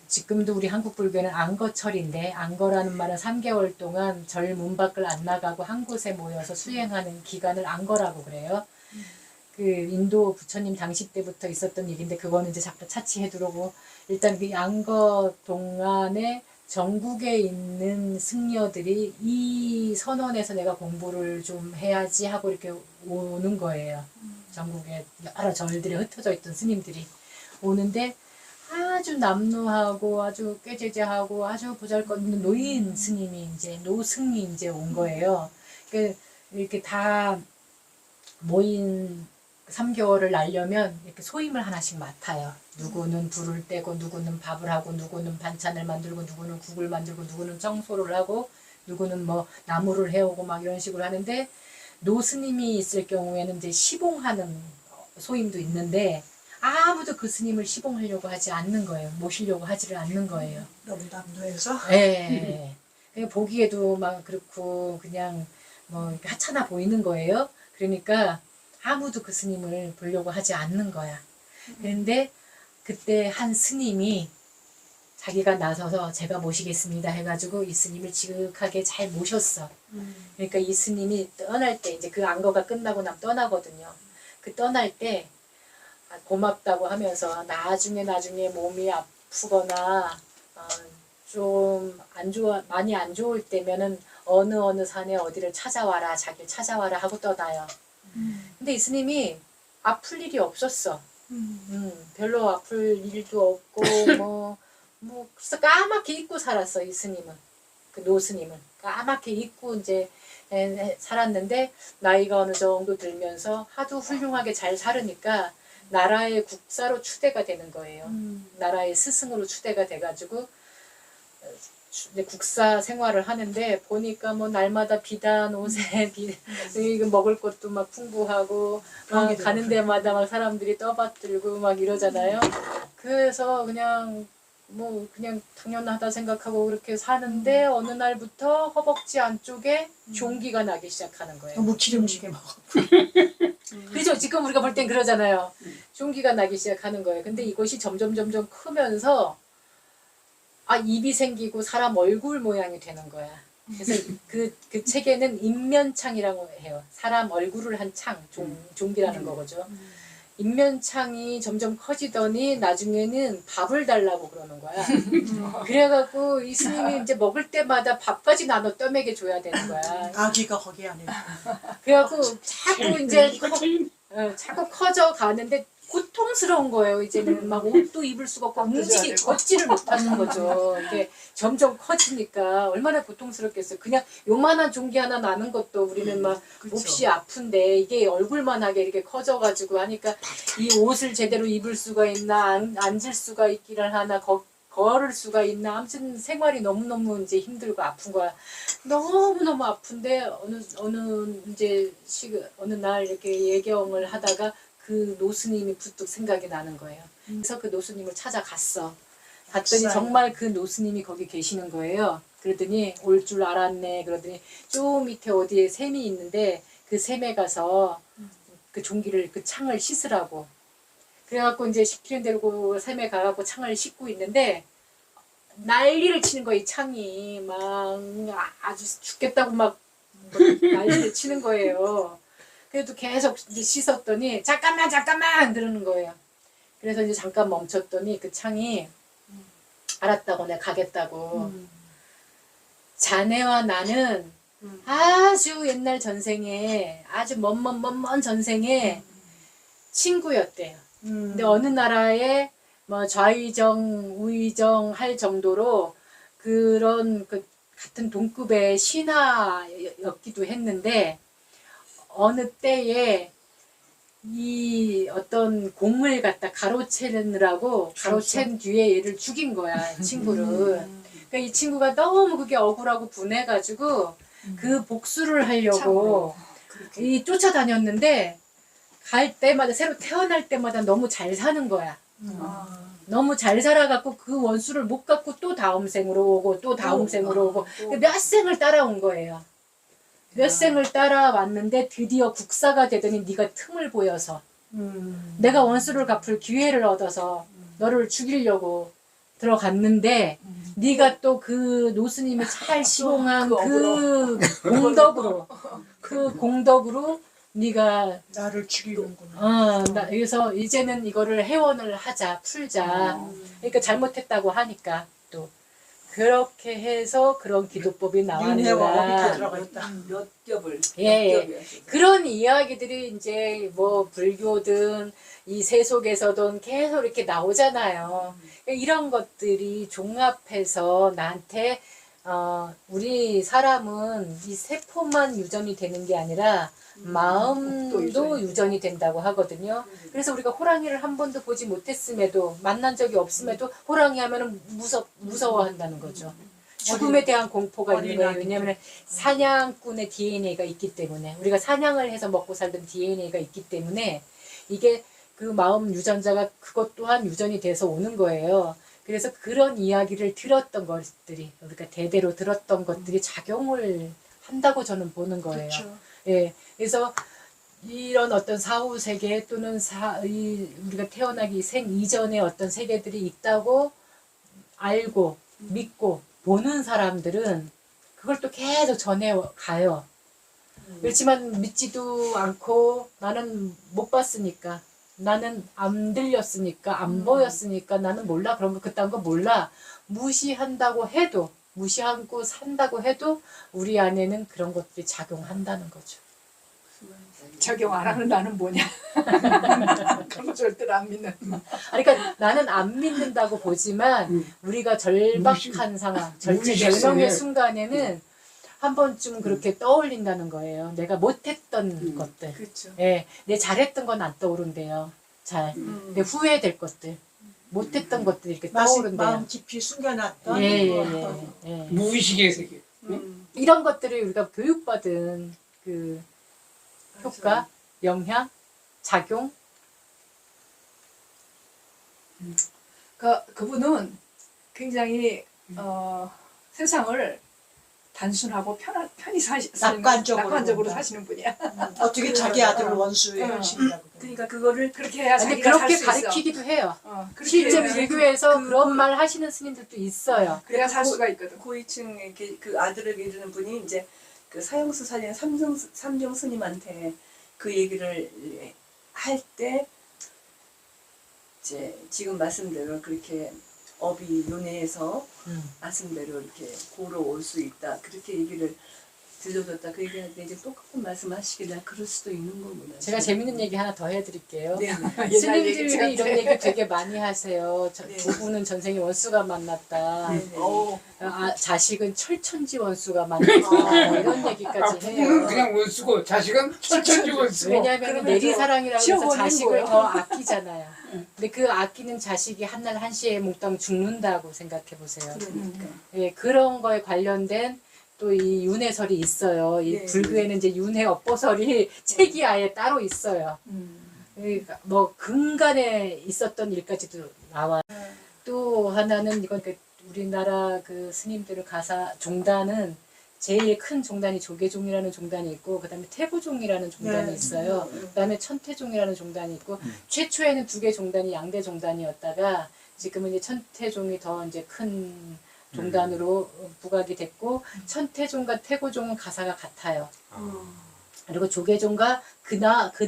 지금도 우리 한국 불교는 안거철인데 안거라는 말은 3개월 동안 절 문 밖을 안 나가고 한 곳에 모여서 수행하는 기간을 안거라고 그래요. 그 인도 부처님 당시 때부터 있었던 얘기인데 그거는 이제 잠깐 차치해 두고 일단 그 안거 동안에 전국에 있는 승려들이 이 선원에서 내가 공부를 좀 해야지 하고 이렇게 오는 거예요. 전국에 여러 절들에 흩어져 있던 스님들이 오는데 아주 남루하고 아주 꾀죄죄하고 아주 보잘것없는 노인 스님이 이제 노승이 이제 온 거예요. 이렇게 다 모인 3개월을 날려면 이렇게 소임을 하나씩 맡아요. 누구는 불을 떼고 누구는 밥을 하고 누구는 반찬을 만들고 누구는 국을 만들고 누구는 청소를 하고 누구는 뭐 나무를 해오고 막 이런 식으로 하는데 노스님이 있을 경우에는 이제 시봉하는 소임도 있는데 아무도 그 스님을 시봉하려고 하지 않는 거예요. 모시려고 하지를 않는 거예요. 너무 남루해서. 네. 그냥 보기에도 막 그렇고 그냥 뭐 이렇게 하찮아 보이는 거예요. 그러니까 아무도 그 스님을 보려고 하지 않는 거야. 그런데 그때 한 스님이 자기가 나서서 제가 모시겠습니다 해가지고 이 스님을 지극하게 잘 모셨어. 그러니까 이 스님이 떠날 때 이제 그 안거가 끝나고 나면 떠나거든요. 그 떠날 때 고맙다고 하면서 나중에 몸이 아프거나 좀 많이 안 좋을 때면은 어느 산에 어디를 찾아와라 자기를 찾아와라 하고 떠나요. 근데 이 스님이 아플 일이 없었어. 별로 아플 일도 없고 뭐 그래서 까맣게 입고 살았어 이 스님은. 그 노스님은 까맣게 입고 이제 살았는데 나이가 어느 정도 들면서 하도 훌륭하게 잘 살으니까 나라의 국사로 추대가 되는 거예요. 나라의 스승으로 추대가 돼가지고 국사 생활을 하는데 보니까 뭐 날마다 비단 옷에 이거 먹을 것도 막 풍부하고 막 가는 데마다 막 사람들이 떠받들고 막 이러잖아요. 그래서 그냥 뭐 그냥 당연하다 생각하고 그렇게 사는데 어느 날부터 허벅지 안쪽에 종기가 나기 시작하는 거예요. 너무 기름지게 먹어. 그죠? 지금 우리가 볼 땐 그러잖아요. 종기가 나기 시작하는 거예요. 근데 이것이 점점 크면서 입이 생기고 사람 얼굴 모양이 되는 거야. 그래서 그 책에는 인면창이라고 해요. 사람 얼굴을 한 창, 종기라는 거죠. 인면창이 점점 커지더니 나중에는 밥을 달라고 그러는 거야. 그래갖고 이 스님이 이제 먹을 때마다 밥까지 나눠 떠먹여 줘야 되는 거야. 아기가 거기 안에. 그래갖고 자꾸 이제 자꾸 커져 가는데 고통스러운 거예요. 이제는 막 옷도 입을 수가 없고 걷지를 못하는 거죠. 이게 점점 커지니까 얼마나 고통스럽겠어요. 그냥 요만한 종기 하나 나는 것도 우리는 막 몹시 아픈데 이게 얼굴만하게 이렇게 커져가지고 하니까 이 옷을 제대로 입을 수가 있나 앉을 수가 있기를 하나 걸을 수가 있나 아무튼 생활이 너무너무 이제 힘들고 아픈 거야. 너무너무 아픈데 어느 날 이렇게 예경을 하다가 그 노스님이 부뚝 생각이 나는 거예요. 그래서 그 노스님을 찾아갔어. 갔더니 정말 그 노스님이 거기 계시는 거예요. 그러더니 올 줄 알았네. 그러더니 저 밑에 어디에 샘이 있는데 그 샘에 가서 그 종기를 그 창을 씻으라고. 그래갖고 이제 시키는 대로 샘에 가갖고 창을 씻고 있는데 난리를 치는 거야. 이 창이 막 아주 죽겠다고 막 난리를 치는 거예요. 그래도 계속 이제 씻었더니 잠깐만 그러는 거예요. 그래서 이제 잠깐 멈췄더니 그 창이 알았다고 내가 가겠다고. 자네와 나는 아주 옛날 전생에 아주 먼 전생에 친구였대요. 근데 어느 나라에 뭐 좌의정 우의정 할 정도로 그런 그 같은 동급의 신하였기도 했는데 어느 때에 이 어떤 공을 갖다 가로채느라고 가로챈 뒤에 얘를 죽인 거야 친구를. 그러니까 이 친구가 너무 그게 억울하고 분해가지고 그 복수를 하려고 이 쫓아다녔는데 갈 때마다 새로 태어날 때마다 너무 잘 사는 거야. 너무 잘 살아갖고 그 원수를 못 갖고 또 다음 생으로 오고 또 다음 생으로 오고 몇 생을 따라온 거예요. 몇 생을 따라왔는데 드디어 국사가 되더니 네가 틈을 보여서 내가 원수를 갚을 기회를 얻어서 너를 죽이려고 들어갔는데 네가 또 그 노스님이 잘 시공한 그 공덕으로 네가 나를 죽이는구나. 그래서 이제는 이거를 회원을 하자 풀자. 그러니까 잘못했다고 하니까 또 그렇게 해서 그런 기도법이 나왔느라 들어가 있다. 몇 겹을. 예. 그런 이야기들이 이제 뭐 불교든 이 세속에서든 계속 이렇게 나오잖아요. 이런 것들이 종합해서 나한테 우리 사람은 이 세포만 유전이 되는 게 아니라 마음도 유전이 된다고 하거든요. 그래서 우리가 호랑이를 한 번도 보지 못했음에도 만난 적이 없음에도 호랑이 하면은 무서워한다는 거죠. 죽음에 대한 공포가 있는 거예요. 왜냐하면 사냥꾼의 DNA가 있기 때문에 우리가 사냥을 해서 먹고 살던 DNA가 있기 때문에 이게 그 마음 유전자가 그것 또한 유전이 돼서 오는 거예요. 그래서 그런 이야기를 들었던 것들이 우리가 대대로 들었던 것들이 작용을 한다고 저는 보는 거예요. 그렇죠. 예, 그래서 이런 어떤 사후 세계 또는 우리가 태어나기 생 이전의 어떤 세계들이 있다고 알고 믿고 보는 사람들은 그걸 또 계속 전해가요. 그렇지만 믿지도 않고 나는 못 봤으니까 나는 안 들렸으니까 안 보였으니까 나는 몰라 그런 거 그딴 거 몰라 무시한다고 해도 무시하고 산다고 해도 우리 안에는 그런 것들이 작용한다는 거죠. 적용 안 하는 나는 뭐냐? 그런 거 절대로 안 믿는. 아니, 그러니까 나는 안 믿는다고 보지만 우리가 절박한 상황, 절체절명의 순간에는 한 번쯤 그렇게 떠올린다는 거예요. 내가 못했던 것들. 그렇죠. 예, 내 잘했던 건 안 떠오른대요. 잘. 내 후회될 것들. 못했던 것들이 이렇게 떠오른대요. 마음 깊이 숨겨놨던 예, 뭐 예, 어떤 예, 예. 무의식의 세계. 이런 것들을 우리가 교육받은 그 효과, 영향, 작용. 그분은 굉장히 세상을 단순하고 편히 낙관적으로 사시는 분이야. 어떻게 자기 아들을 원수의 응. 현실이라고. 그러니까 그거를 그렇게 해야 근데 자기가 살 그렇게 수 있어. 가르치기도 해요. 그렇게 실제 해야 불교에서 그런 말 하시는 스님들도 있어요. 그래야 살 수가 있거든. 고위층의 그 아들을 기르는 분이 이제 그 사형수 살인 삼종 스님한테 그 얘기를 할 때 이제 지금 말씀대로 그렇게 업이 윤회해서 말씀대로 이렇게 고로 올 수 있다 그렇게 얘기를 들려줬다 그 얘기하는데 이제 똑같은 말씀하시길래 그럴 수도 있는 거구나. 제가 재밌는 얘기 하나 더 해드릴게요. 네. 옛날 얘기 스님들이 이런 같아. 얘기 되게 많이 하세요. 네. 부부는 전생에 원수가 만났다. 네, 네. 자식은 철천지 원수가 만났다. 뭐 이런 얘기까지 부부는 해요. 그냥 원수고 자식은 철천지 원수고. 왜냐하면 그러면 내리사랑이라고 해서 지어버리는 자식을 거예요. 더 아끼잖아요. 근데 그 아끼는 자식이 한날 한시에 몽땅 죽는다고 생각해 보세요. 그러니까. 예, 그런 거에 관련된 또 이 윤회설이 있어요. 이 네. 불교에는 이제 윤회 업보설이 책이 아예 따로 있어요. 그러니까 뭐 근간에 있었던 일까지도 나와. 또 하나는 이건 그 우리나라 그 스님들의 가사 종단은 제일 큰 종단이 조계종이라는 종단이 있고 그다음에 태고종이라는 종단이 네. 있어요. 그다음에 천태종이라는 종단이 있고 최초에는 두 개 종단이 양대 종단이었다가 지금은 이제 천태종이 더 이제 큰 종단으로 부각이 됐고 천태종과 태고종은 가사가 같아요. 그리고 조계종과 그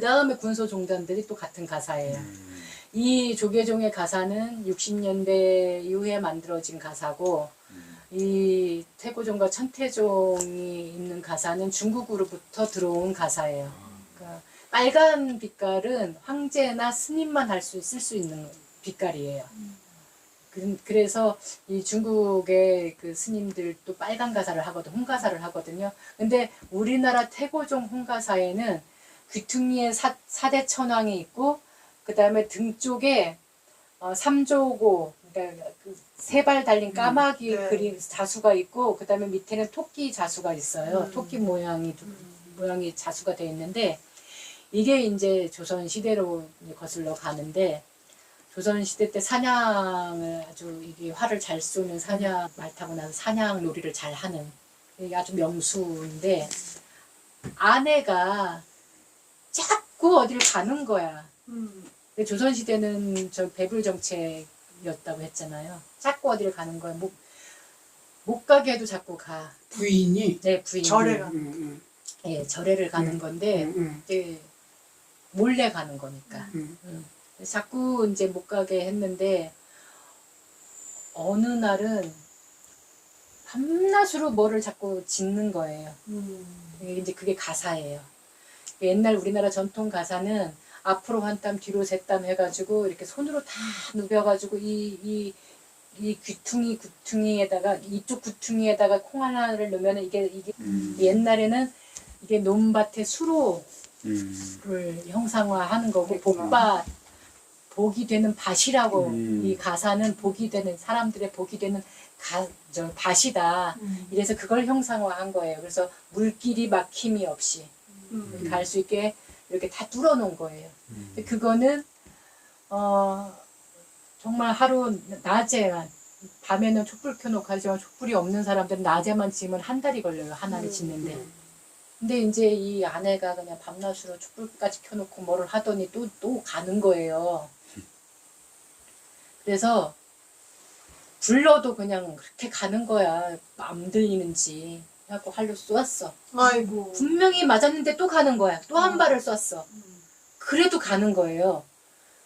다음에 군소 종단들이 또 같은 가사예요. 이 조계종의 가사는 60년대 이후에 만들어진 가사고 이 태고종과 천태종이 있는 가사는 중국으로부터 들어온 가사예요. 그러니까 빨간 빛깔은 황제나 스님만 쓸 수 있는 빛깔이에요. 그래서 이 중국의 그 스님들도 빨간 가사를 하거든, 홍가사를 하거든요. 근데 우리나라 태고종 홍가사에는 귀퉁이에 사대 천왕이 있고, 그 다음에 등 쪽에 삼조고, 그러니까 세 발 달린 까마귀 네. 그린 자수가 있고, 그 다음에 밑에는 토끼 자수가 있어요. 토끼 모양이 자수가 되어 있는데, 이게 이제 조선 시대로 거슬러 가는데, 조선시대 때 사냥을 아주 이게 활을 잘 쏘는 사냥 말 타고 나서 사냥 놀이를 잘 하는 이게 아주 명수인데 아내가 자꾸 어디를 가는 거야. 근데 조선시대는 저 배불 정책이었다고 했잖아요. 자꾸 어디를 가는 거야. 못 가게 해도 자꾸 가. 부인이. 네, 부인. 절에가. 예, 절에를 가는 건데 이제 몰래 가는 거니까. 자꾸 이제 못 가게 했는데 어느 날은 밤낮으로 뭐를 자꾸 짓는 거예요. 이제 그게 가사예요. 옛날 우리나라 전통 가사는 앞으로 한 땀 뒤로 세 땀 해가지고 이렇게 손으로 다 누벼가지고 이 구퉁이에다가 이쪽 구퉁이에다가 콩 하나를 넣으면 이게 옛날에는 이게 논밭의 수로를 형상화하는 거고 복밭 복이 되는 밭이라고 이 가사는 복이 되는 사람들의 복이 되는 밭이다. 이래서 그걸 형상화한 거예요. 그래서 물길이 막힘이 없이 갈 수 있게 이렇게 다 뚫어놓은 거예요. 그거는 정말 하루 낮에만 밤에는 촛불 켜놓고 하지만 촛불이 없는 사람들은 낮에만 지으면 한 달이 걸려요. 하나를 짓는데. 근데 이제 이 아내가 그냥 밤낮으로 촛불까지 켜놓고 뭐를 하더니 또 가는 거예요. 그래서 불러도 그냥 그렇게 가는 거야. 안 들리는지 하고 활로 쏘았어. 아이고. 분명히 맞았는데 또 가는 거야. 또 한 발을 쐈어. 그래도 가는 거예요.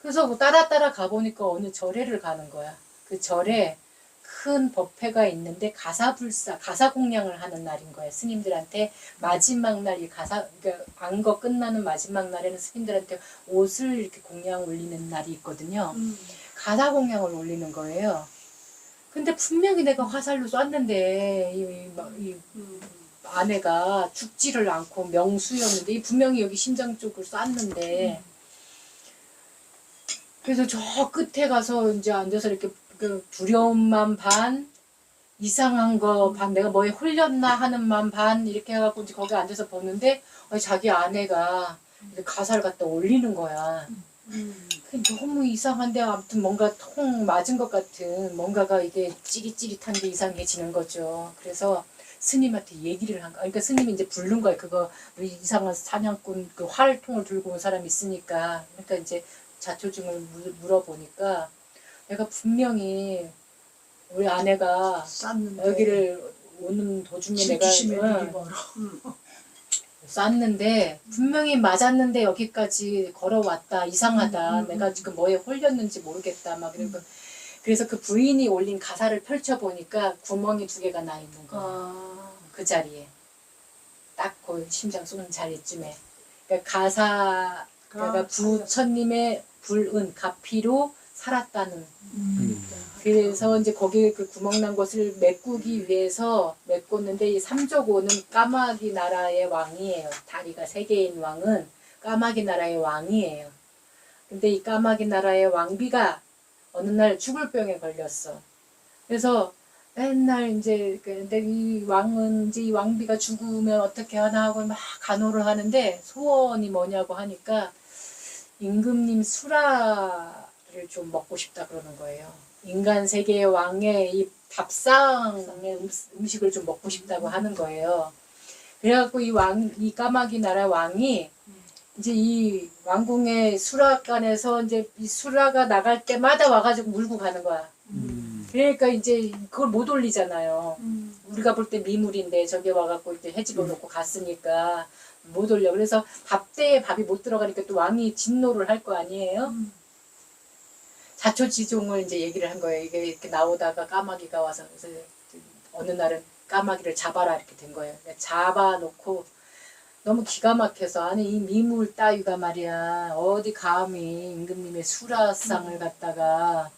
그래서 따라 가보니까 어느 절에를 가는 거야. 그 절에 큰 법회가 있는데 가사 공양을 하는 날인 거예요. 스님들한테 마지막 날 이 그러니까 안거 끝나는 마지막 날에는 스님들한테 옷을 이렇게 공양 올리는 날이 있거든요. 가사 공양을 올리는 거예요. 근데 분명히 내가 화살로 쐈는데 이 아내가 죽지를 않고 명수였는데 이 분명히 여기 심장 쪽을 쐈는데 그래서 저 끝에 가서 이제 앉아서 이렇게 그 두려움만 반, 이상한 거 반, 내가 뭐에 홀렸나 하는 만 반 이렇게 해갖고 이제 거기 앉아서 보는데 자기 아내가 가사를 갖다 올리는 거야. 그게 너무 이상한데 아무튼 뭔가 통 맞은 것 같은 뭔가가 이게 찌릿찌릿한 게 이상해지는 거죠. 그래서 스님한테 얘기를 한 거야. 그러니까 스님이 이제 부른 거야. 그거 이상한 사냥꾼 그 활통을 들고 온 사람이 있으니까. 그러니까 이제 자초증을 물어보니까 내가 분명히 우리 아내가 쌌는데 여기를 오는 도중에 내가 질투심에 눈이 멀어. 쐈는데 분명히 맞았는데 여기까지 걸어왔다. 이상하다. 내가 지금 뭐에 홀렸는지 모르겠다. 막 그리고 그래서 그 부인이 올린 가사를 펼쳐보니까 구멍이 2개가 나 있는 거야. 그 자리에. 딱 그 심장 쏘는 자리쯤에. 그러니까 가사가 부처님의 불은 가피로 살았다는. 그래서 이제 거기 그 구멍 난 곳을 메꾸기 위해서 메꿨는데 이 삼조고는 까마귀 나라의 왕이에요. 다리가 3개인 왕은 까마귀 나라의 왕이에요. 근데 이 까마귀 나라의 왕비가 어느 날 죽을 병에 걸렸어. 그래서 맨날 이제 근데 이 왕은 이제 이 왕비가 죽으면 어떻게 하나 하고 막 간호를 하는데 소원이 뭐냐고 하니까 임금님 수라를 좀 먹고 싶다 그러는 거예요. 인간 세계의 왕의 이 밥상의 음식을 좀 먹고 싶다고 하는 거예요. 그래갖고 이 까마귀 나라 왕이 이제 이 왕궁의 수라간에서 이제 이 수라가 나갈 때마다 와가지고 물고 가는 거야. 그러니까 이제 그걸 못 올리잖아요. 우리가 볼 때 미물인데 저기 와갖고 이제 해집어 놓고 갔으니까 못 올려. 그래서 밥대에 밥이 못 들어가니까 또 왕이 진노를 할 거 아니에요. 자초지종을 이제 얘기를 한 거예요. 이게 이렇게 나오다가 까마귀가 와서 그래서 어느 날은 까마귀를 잡아라 이렇게 된 거예요. 잡아놓고 너무 기가 막혀서 아니 이 미물 따위가 말이야 어디 감히 임금님의 수라상을 갖다가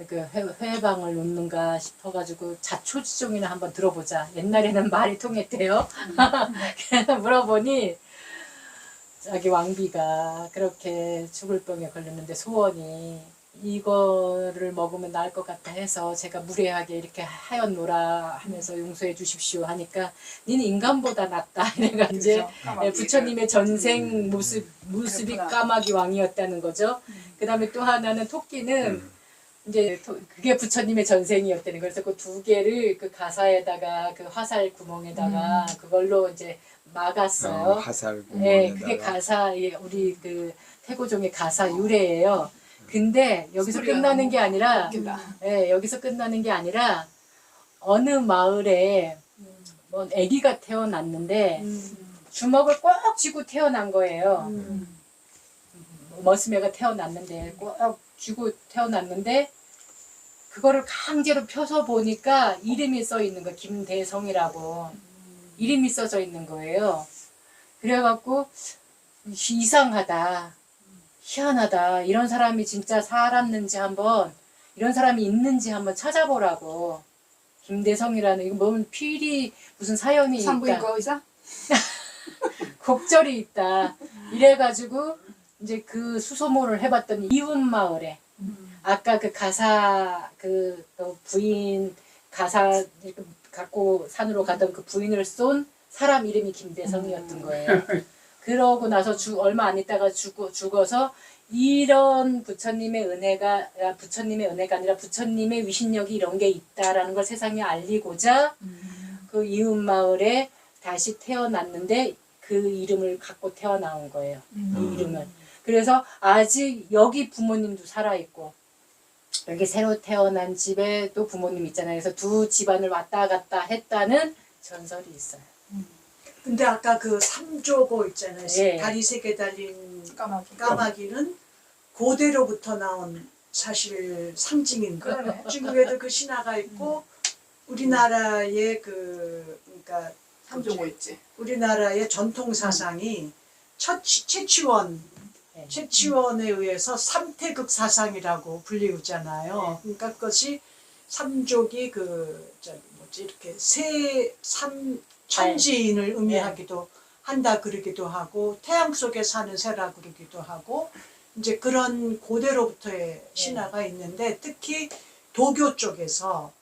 그 회방을 놓는가 싶어가지고 자초지종이나 한번 들어보자. 옛날에는 말이 통했대요. 그래서 물어보니 자기 왕비가 그렇게 죽을 병에 걸렸는데 소원이 이거를 먹으면 나을 것 같다 해서 제가 무례하게 이렇게 하였노라 하면서 용서해 주십시오 하니까 니는 인간보다 낫다 이래가 이제 부처님의 전생 모습이 까마귀 왕이었다는 거죠. 그 다음에 또 하나는 토끼는 이제 그게 부처님의 전생이었다는 거예요. 그래서 그 2개를 그 가사에다가 그 화살 구멍에다가 그걸로 이제 막았어요. 화살 네, 그게 가사 우리 그 태고종의 가사 유래예요. 근데 여기서 끝나는 게 아니라 여기서 끝나는 게 아니라 어느 마을에 뭐 아기가 태어났는데 주먹을 꼭 쥐고 태어난 거예요. 머스매가 태어났는데 꼭 쥐고 태어났는데 그거를 강제로 펴서 보니까 이름이 써 있는 거예요. 김대성이라고 이름이 써져 있는 거예요. 그래갖고 이상하다. 희한하다. 이런 사람이 진짜 살았는지 한번 이런 사람이 있는지 한번 찾아보라고. 김대성이라는 이거 뭐 필히 무슨 사연이 있다. 산부인과 의사? 곡절이 있다. 이래가지고 이제 그 수소문을 해봤더니 이웃 마을에 아까 그 가사 그 부인 가사 갖고 산으로 가던 그 부인을 쏜 사람 이름이 김대성이었던 거예요. 그러고 나서 얼마 안 있다가 죽어서 이런 부처님의 은혜가 아니라 부처님의 위신력이 이런 게 있다라는 걸 세상에 알리고자 그 이웃 마을에 다시 태어났는데 그 이름을 갖고 태어나온 거예요. 이 이름을. 그래서 아직 여기 부모님도 살아있고 여기 새로 태어난 집에 또 부모님 있잖아요. 그래서 2 집안을 왔다 갔다 했다는 전설이 있어요. 근데 아까 그 삼조고 있잖아요. 예. 다리 3개 달린 까마귀. 까마귀는 고대로부터 나온 사실 상징인 거예요. 그러네. 중국에도 그 신화가 있고 우리나라의 그러니까 삼종호 있지. 우리나라의 전통 사상이 최치원에 의해서 삼태극 사상이라고 불리우잖아요. 그러니까 그것이 삼족이 그 뭐지 이렇게 삼천지인을 의미하기도 한다 그러기도 하고 태양 속에 사는 새라 그러기도 하고 이제 그런 고대로부터의 신화가 있는데 특히 도교 쪽에서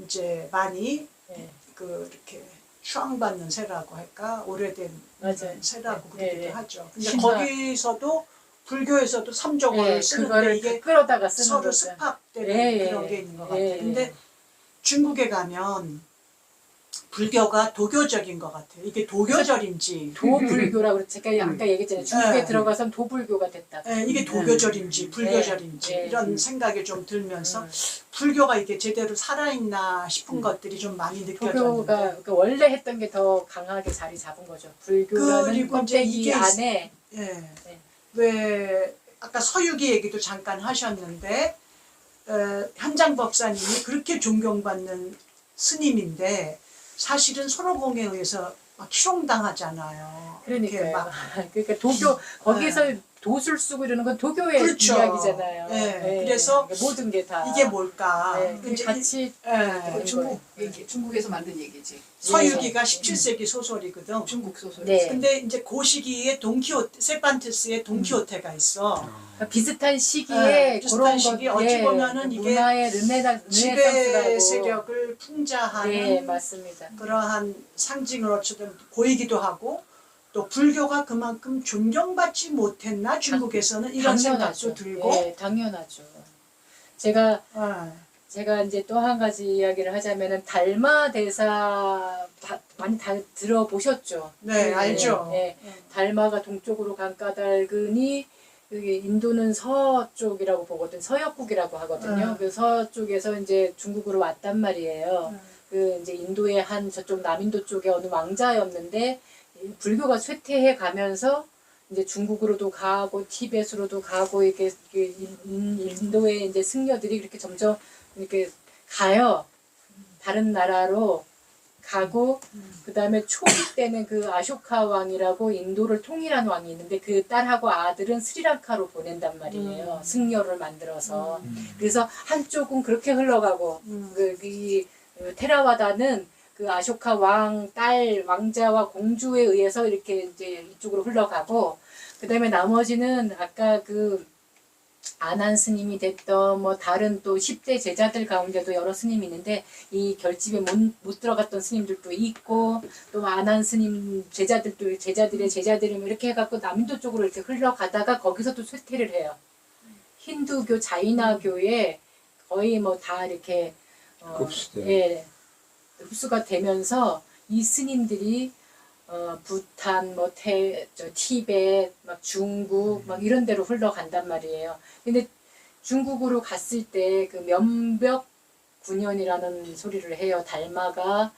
이제 많이 그 이렇게 추앙받는 새라고 할까 오래된 맞아요. 새라고 그러기도 네. 하죠. 근데 신화. 거기서도 불교에서도 삼족을 쓰는데 그거를 이게 끌어다가 쓰는 서로 거죠. 습합되는 예, 그런 예. 게 있는 것 예, 같아요. 근데 중국에 가면 불교가 도교적인 것 같아요. 이게 도교절인지 도불교라고 그랬지. 제가 아까 얘기했잖아요. 중국에 네. 들어가서는 도불교가 됐다. 이게 도교절인지 불교절인지 네. 이런 생각이 좀 들면서 불교가 이게 제대로 살아있나 싶은 것들이 좀 많이 도교가 느껴졌는데 그러니까 원래 했던 게 더 강하게 자리 잡은 거죠. 불교라는 그리고 이제 껍데기 이게 안에 예. 왜 아까 서유기 얘기도 잠깐 하셨는데 현장 법사님이 그렇게 존경받는 스님인데 사실은 손오공에 의해서 막 희롱당하잖아요. 이렇게 그러니까요. 막 그러니까 도교 거기서 도술 쓰고 이러는 건 도교의 그렇죠. 이야기잖아요. 네. 그래서 그러니까 모든 게 다 이게 뭘까? 이제 같이 예. 중국에서 만든 얘기지. 서유기가 17세기 소설이거든. 중국 소설. 네. 근데 이제 그 시기에 세판테스의 돈키호테가 있어. 그러니까 비슷한 시기에 네, 비슷한 그런 시기에 것, 어찌 예, 보면은 이게 문화의 지배 르네상스라고 세력을 풍자하는 네 맞습니다. 그러한 상징으로서도 보이기도 하고 또 불교가 그만큼 존경받지 못했나 중국에서는 이런 생각도 들고 네, 당연하죠. 제가 예. 이제 또 한 가지 이야기를 하자면은 달마 대사 많이 다 들어보셨죠? 네, 알죠. 네, 달마가 동쪽으로 간 까닭은이 여기 인도는 서쪽이라고 보거든, 서역국이라고 하거든요. 그 서쪽에서 이제 중국으로 왔단 말이에요. 그 이제 인도의 한 저쪽 남인도 쪽에 어느 왕자였는데 불교가 쇠퇴해 가면서 이제 중국으로도 가고 티벳으로도 가고 이렇게 인도의 이제 승려들이 그렇게 점점 이렇게 가요. 다른 나라로 가고 그다음에 초기 때는 그 아쇼카 왕이라고 인도를 통일한 왕이 있는데 그 딸하고 아들은 스리랑카로 보낸단 말이에요. 승려를 만들어서. 그래서 한쪽은 그렇게 흘러가고 이 테라와다는 그 아쇼카 왕 딸 왕자와 공주에 의해서 이렇게 이제 이쪽으로 흘러가고 그다음에 나머지는 아까 그 아난 스님이 됐던 뭐 다른 또 10대 제자들 가운데도 여러 스님이 있는데 이 결집에 못 들어갔던 스님들도 있고 또 아난 스님 제자들도 제자들의 제자들이 이렇게 해갖고 남인도 쪽으로 이렇게 흘러가다가 거기서도 쇠퇴를 해요. 힌두교, 자이나교에 거의 뭐 다 이렇게 예, 흡수가 되면서 이 스님들이 부탄, 뭐 티베트, 막 중국, 막 이런 데로 흘러간단 말이에요. 근데 중국으로 갔을 때 그 면벽 9년이라는 소리를 해요. 달마가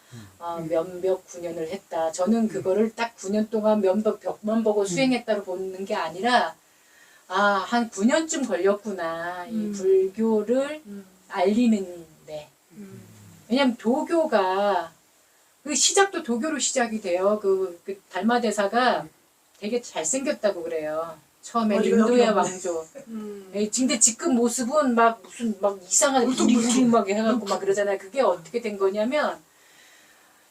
면벽 9년을 했다. 저는 그거를 딱 9년 동안 벽만 보고 수행했다고 보는 게 아니라 한 9년쯤 걸렸구나. 이 불교를 알리는데. 왜냐면 도교가 그 시작도 도교로 시작이 돼요. 그 달마 대사가 되게 잘생겼다고 그래요. 처음에 인도의 왕조. 근데 지금 모습은 막 무슨 막 이상한 우리우리하게 해갖고 막 그러잖아요. 그게 어떻게 된 거냐면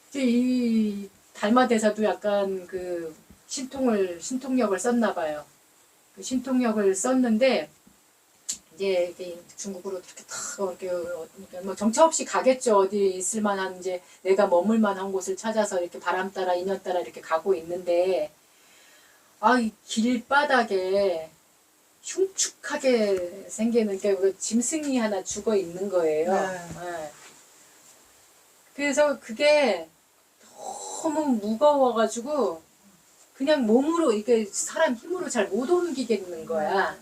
이제 이 달마 대사도 약간 그 신통력을 썼나 봐요. 그 신통력을 썼는데 이제 중국으로 이렇게 뭐 정처 없이 가겠죠. 어디 있을 만한 이제 내가 머물 만한 곳을 찾아서 이렇게 바람 따라 인연 따라 이렇게 가고 있는데 이 길바닥에 흉측하게 생기는 게 짐승이 하나 죽어 있는 거예요. 네. 그래서 그게 너무 무거워가지고 그냥 몸으로 이게 사람 힘으로 잘 못 옮기겠는 거야.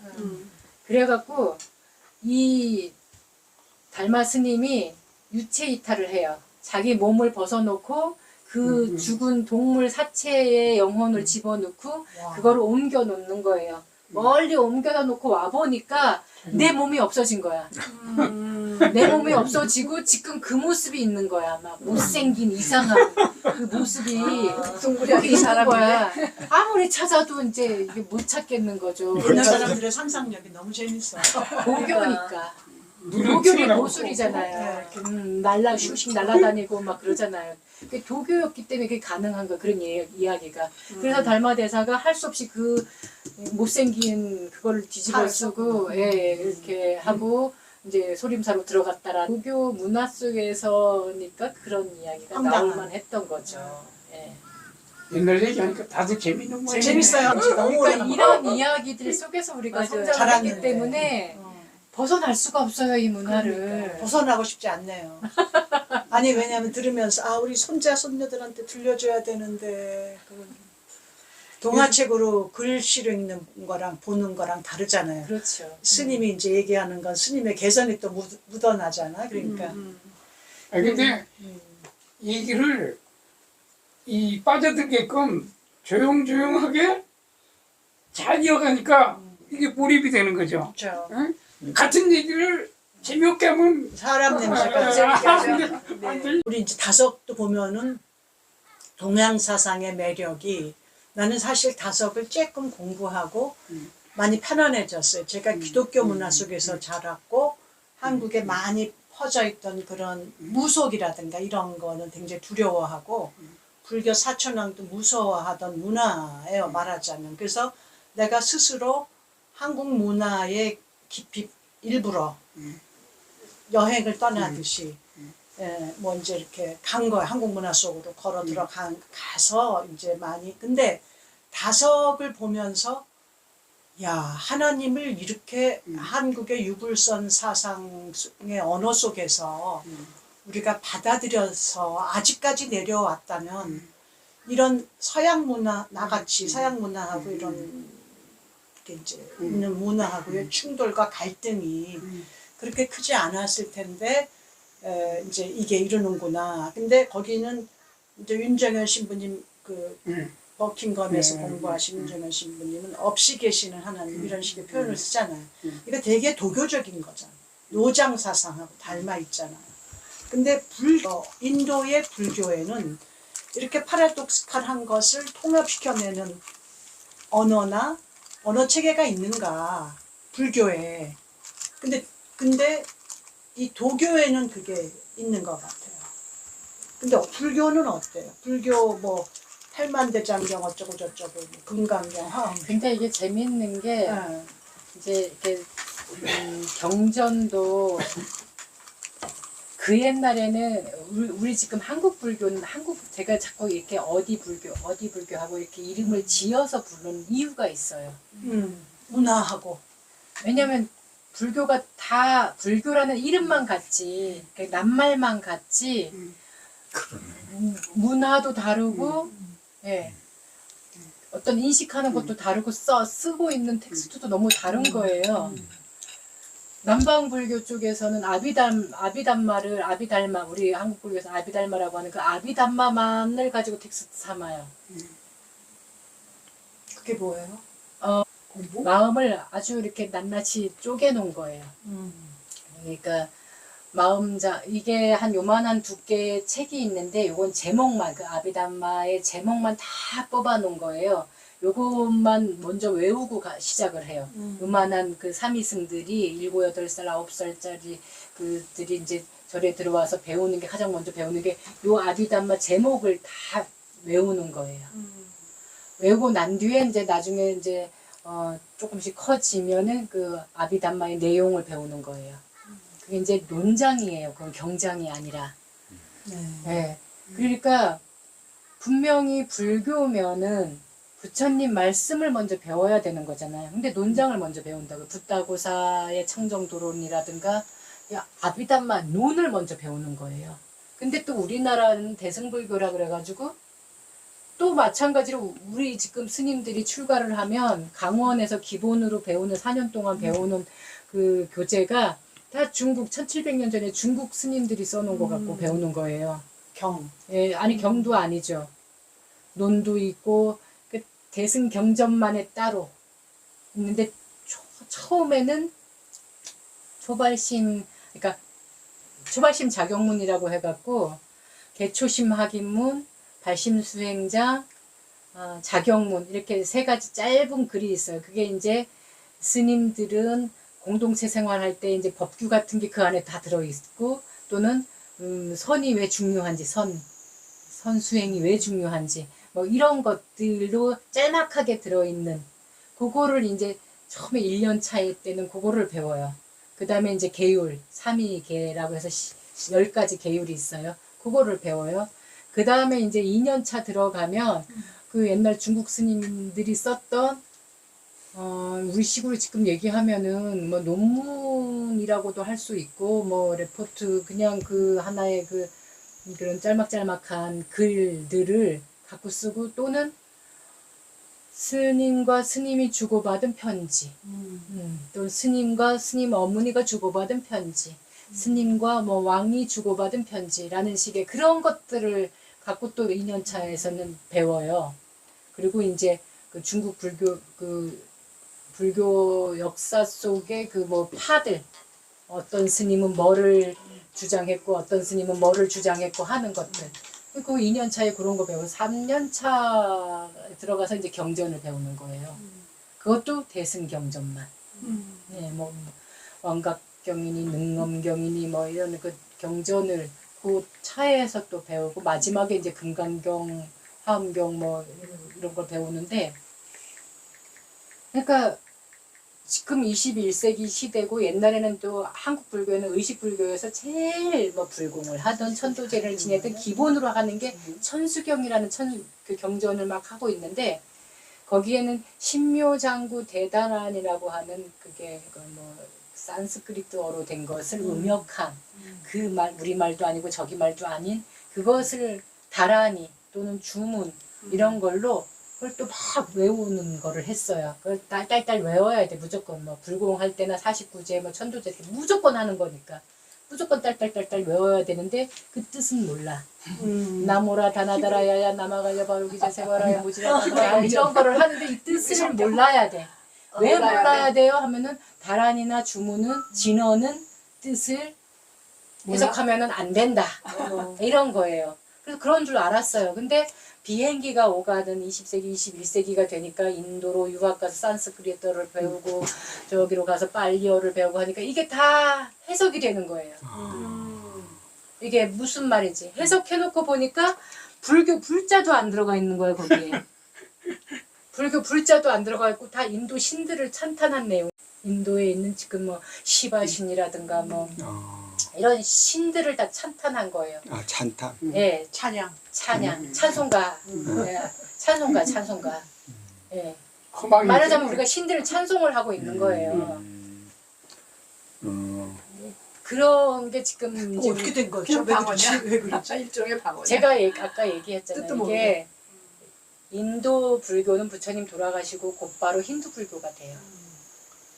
그래갖고 이 달마 스님이 유체 이탈을 해요. 자기 몸을 벗어놓고 그 죽은 동물 사체의 영혼을 집어넣고 그거를 옮겨 놓는 거예요. 멀리 옮겨다 놓고 와 보니까 내 몸이 없어진 거야. 내 몸이 없어지고 지금 그 모습이 있는 거야. 막 못생긴 이상한 그 모습이 동물이 있는 사람인데. 거야. 아무리 찾아도 이제 이게 못 찾겠는 거죠. 옛날 사람들의 상상력이 너무 재밌어. 도교니까. 눈은 도교의 튀어나오고. 모술이잖아요. 날라 슉슉 날아다니고 막 그러잖아요. 그게 도교였기 때문에 그게 가능한 거 그런 이야기가. 그래서 달마대사가 할 수 없이 그 못생긴 그걸 뒤집어 쓰고 예, 이렇게 하고 이제 소림사로 들어갔다라. 도교 문화 속에서니까 그런 이야기가 황당한. 나올만 했던 거죠. 예. 옛날 얘기하니까 다들 재밌는 거예요. 재밌어요. 너무 그러니까 오래간만에. 이런 이야기들 속에서 우리가 맞아요. 성장을 했기 자랐는데. 때문에 어. 벗어날 수가 없어요 이 문화를. 벗어나고 싶지 않네요. 아니 왜냐하면 들으면서 아 우리 손자 손녀들한테 들려줘야 되는데 동화책으로 글씨로 읽는 거랑 보는 거랑 다르잖아요. 그렇죠. 스님이 이제 얘기하는 건 스님의 개성이 또 묻어나잖아. 그러니까 아, 근데 얘기를 이 빠져들게끔 조용조용하게 잘 이어가니까 이게 몰입이 되는 거죠. 그렇죠. 응? 같은 얘기를 재미없게 하면 사람 냄새가 우리 이제 다섯도 보면은 동양 사상의 매력이 나는 사실 다섯을 조금 공부하고 많이 편안해졌어요. 제가 기독교 문화 속에서 자랐고 한국에 많이 퍼져 있던 그런 무속이라든가 이런 거는 굉장히 두려워하고 불교 사천왕도 무서워하던 문화예요, 말하자면. 그래서 내가 스스로 한국 문화에 깊이 일부러 여행을 떠나듯이 뭐 이제 이렇게 간 거야. 한국 문화 속으로 걸어 들어가서 이제 많이. 근데 다석을 보면서 야, 하나님을 이렇게 한국의 유불선 사상의 언어 속에서 우리가 받아들여서 아직까지 내려왔다면 이런 서양 문화, 나같이 서양 문화하고 이런 이렇게 이제 있는 문화하고의 충돌과 갈등이 그렇게 크지 않았을 텐데 이제 이게 이러는구나. 근데 거기는 이제 윤정현 신부님 그 버킹엄에서 공부하신 윤정현 신부님은 없이 계시는 하나님 이런 식의 표현을 쓰잖아요. 이거 되게 도교적인 거잖아요. 노장 사상하고 닮아 있잖아요. 근데 인도의 불교에는 이렇게 파라독스칼한 것을 통합시켜내는 언어나 언어 체계가 있는가 불교에. 근데 이 도교에는 그게 있는 것 같아요. 근데 불교는 어때요? 불교 뭐 팔만대장경 어쩌고 저쩌고 금강경 화엄. 근데 이게 재밌는 게 네. 이제 이렇게 경전도 그 옛날에는 우리 지금 한국 불교는 제가 자꾸 이렇게 어디 불교 하고 이렇게 이름을 지어서 부르는 이유가 있어요. 문화하고. 왜냐면 불교가 다 불교라는 이름만 같지 낱말만 같지 문화도 다르고 예. 어떤 인식하는 것도 다르고 쓰고 있는 텍스트도 너무 다른 거예요. 남방불교 쪽에서는 아비달마 우리 한국 불교에서 아비달마라고 하는 그 아비달마만을 가지고 텍스트 삼아요. 그게 뭐예요? 공부? 마음을 아주 이렇게 낱낱이 쪼개놓은 거예요. 그러니까 이게 한 요만한 두께의 책이 있는데 요건 제목만 그 아비담마의 제목만 다 뽑아놓은 거예요. 요것만 먼저 외우고 시작을 해요. 요만한 그 사미승들이 7, 8살, 9살짜리 그들이 이제 절에 들어와서 배우는 게 가장 먼저 배우는 게 요 아비담마 제목을 다 외우는 거예요. 외우고 난 뒤에 이제 나중에 이제 조금씩 커지면은 그 아비담마의 내용을 배우는 거예요. 그게 이제 논장이에요. 그건 경장이 아니라. 네. 그러니까 분명히 불교면은 부처님 말씀을 먼저 배워야 되는 거잖아요. 근데 논장을 먼저 배운다고. 붓다고사의 청정도론이라든가 아비담마 논을 먼저 배우는 거예요. 근데 또 우리나라는 대승불교라 그래가지고 또 마찬가지로 우리 지금 스님들이 출가를 하면 강원에서 기본으로 배우는 4년 동안 배우는 그 교재가 다 중국 1700년 전에 중국 스님들이 써놓은 거 갖고 배우는 거예요. 예, 아니 경도 아니죠. 논도 있고 그 대승경전만에 따로 있는데 처음에는 초발심, 그러니까 초발심 작용문이라고 해갖고 개초심 확인문, 발심 수행자, 작용문 이렇게 세 가지 짧은 글이 있어요. 그게 이제 스님들은 공동체 생활할 때 이제 법규 같은 게 그 안에 다 들어있고 또는 선이 왜 중요한지 선 수행이 왜 중요한지 뭐 이런 것들로 짤막하게 들어있는 그거를 이제 처음에 1년 차일 때는 그거를 배워요. 그 다음에 이제 계율, 3위계라고 해서 10가지 계율이 있어요. 그거를 배워요. 그 다음에 이제 2년 차 들어가면 그 옛날 중국 스님들이 썼던 우리 식으로 지금 얘기하면은 뭐 논문이라고도 할 수 있고 뭐 레포트 그냥 그 하나의 그런 짤막짤막한 글들을 갖고 쓰고 또는 스님과 스님이 주고받은 편지, 또 스님과 스님 어머니가 주고받은 편지, 스님과 뭐 왕이 주고받은 편지라는 식의 그런 것들을 갖고 또 2년 차에서는 배워요. 그리고 이제 그 중국 불교 역사 속에 그 뭐 파들 어떤 스님은 뭐를 주장했고 어떤 스님은 뭐를 주장했고 하는 것들 그 2년 차에 그런 거 배우고 3년 차 들어가서 이제 경전을 배우는 거예요. 그것도 대승경전만. 네, 뭐 왕각경이니 능엄경이니 뭐 이런 그 경전을 그 차에서 또 배우고 마지막에 이제 금강경, 화엄경 뭐 이런 걸 배우는데 그러니까 지금 21세기 시대고 옛날에는 또 한국 불교는 의식 불교에서 제일 뭐 불공을 하던 천도제를 지내던 기본으로 하는 게 천수경이라는 그 경전을 막 하고 있는데 거기에는 신묘장구 대단안이라고 하는 그게 뭐 산스크리트어로 된 것을 음역한 그 말 우리말도 아니고 저기 말도 아닌 그것을 다라니 또는 주문 이런 걸로 그걸 또 막 외우는 거를 했어요. 그걸 딸딸딸 외워야 돼. 무조건 뭐 불공할 때나 49제 뭐 천도제 때 무조건 하는 거니까 무조건 딸딸딸딸 외워야 되는데 그 뜻은 몰라. 나모라 다나다라야야 나마갈려 바로기자 세바라야 모지라 이런 거를 하는데 이 뜻을 몰라야 돼. 왜 몰라야 돼요? 하면은 다란이나 주문은 진어는 뜻을 해석하면은 안 된다. 이런 거예요. 그래서 그런 줄 알았어요. 근데 비행기가 오가든 20세기, 21세기가 되니까 인도로 유학 가서 산스크리트어를 배우고 저기로 가서 빨리어를 배우고 하니까 이게 다 해석이 되는 거예요. 이게 무슨 말인지 해석해놓고 보니까 불교 불자도 안 들어가 있는 거예요 거기에. 불교 불자도 안 들어가 있고 다 인도 신들을 찬탄한 내용. 인도에 있는 지금 뭐 시바신이라든가 뭐 이런 신들을 다 찬탄한 거예요. 아, 찬탄. 예, 찬양. 찬송가, 예, 찬송가. 예. 허망이 말하자면 우리가 신들을 찬송을 하고 있는 거예요. 그런 게 지금 이제 어떻게 된 거죠? 그냥 방언이야? 왜 그러지? 일종의 방언이야. 제가 아까 뜻도 얘기했잖아요. 모르고. 이게 인도 불교는 부처님 돌아가시고 곧바로 힌두 불교가 돼요.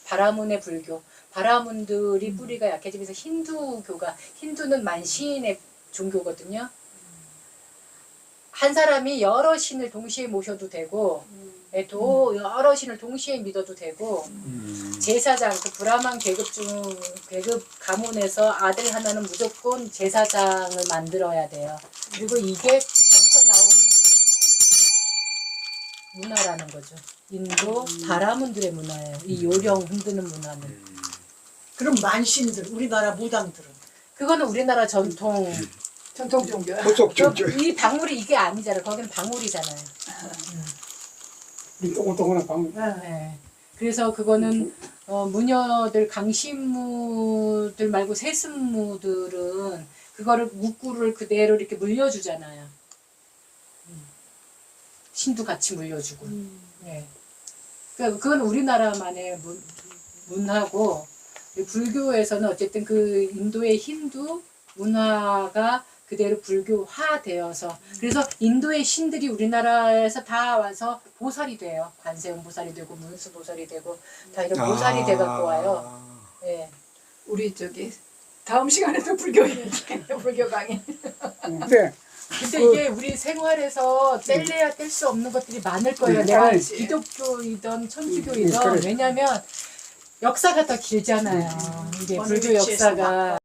바라문의 불교. 바라문들이 뿌리가 약해지면서 힌두는 만신의 종교거든요. 한 사람이 여러 신을 동시에 모셔도 되고, 여러 신을 동시에 믿어도 되고, 제사장, 그 브라만 계급 가문에서 아들 하나는 무조건 제사장을 만들어야 돼요. 그리고 이게 거기서 나오는 문화라는 거죠. 인도 바라문들의 문화예요. 이 요령 흔드는 문화는. 그럼 만신들, 우리나라 무당들은 그거는 우리나라 전통. 전통 종교야. 보석 종교. 이 박물이 이게 아니잖아요. 거기는 박물이잖아요. 동글동글한 방. 네. 그래서 그거는 무녀들 강신무들 말고 세습무들은 그거를 묵구를 그대로 이렇게 물려주잖아요. 신도 같이 물려주고. 네. 그러니까 그건 우리나라만의 문화고 불교에서는 어쨌든 그 인도의 힌두 문화가 그대로 불교화되어서 그래서 인도의 신들이 우리나라에서 다 와서 보살이 돼요. 관세음 보살이 되고 문수 보살이 되고 다 이런 보살이 돼갖고 와요. 네. 우리 다음 시간에도 불교 얘기해요. 불교 강의. 근데 근데 이게 우리 생활에서 뗄래야 뗄 수 없는 것들이 많을 거예요. 내가 기독교이든 천주교이든 그래. 왜냐하면 역사가 더 길잖아요. 이게 어느 불교 위치에서 역사가.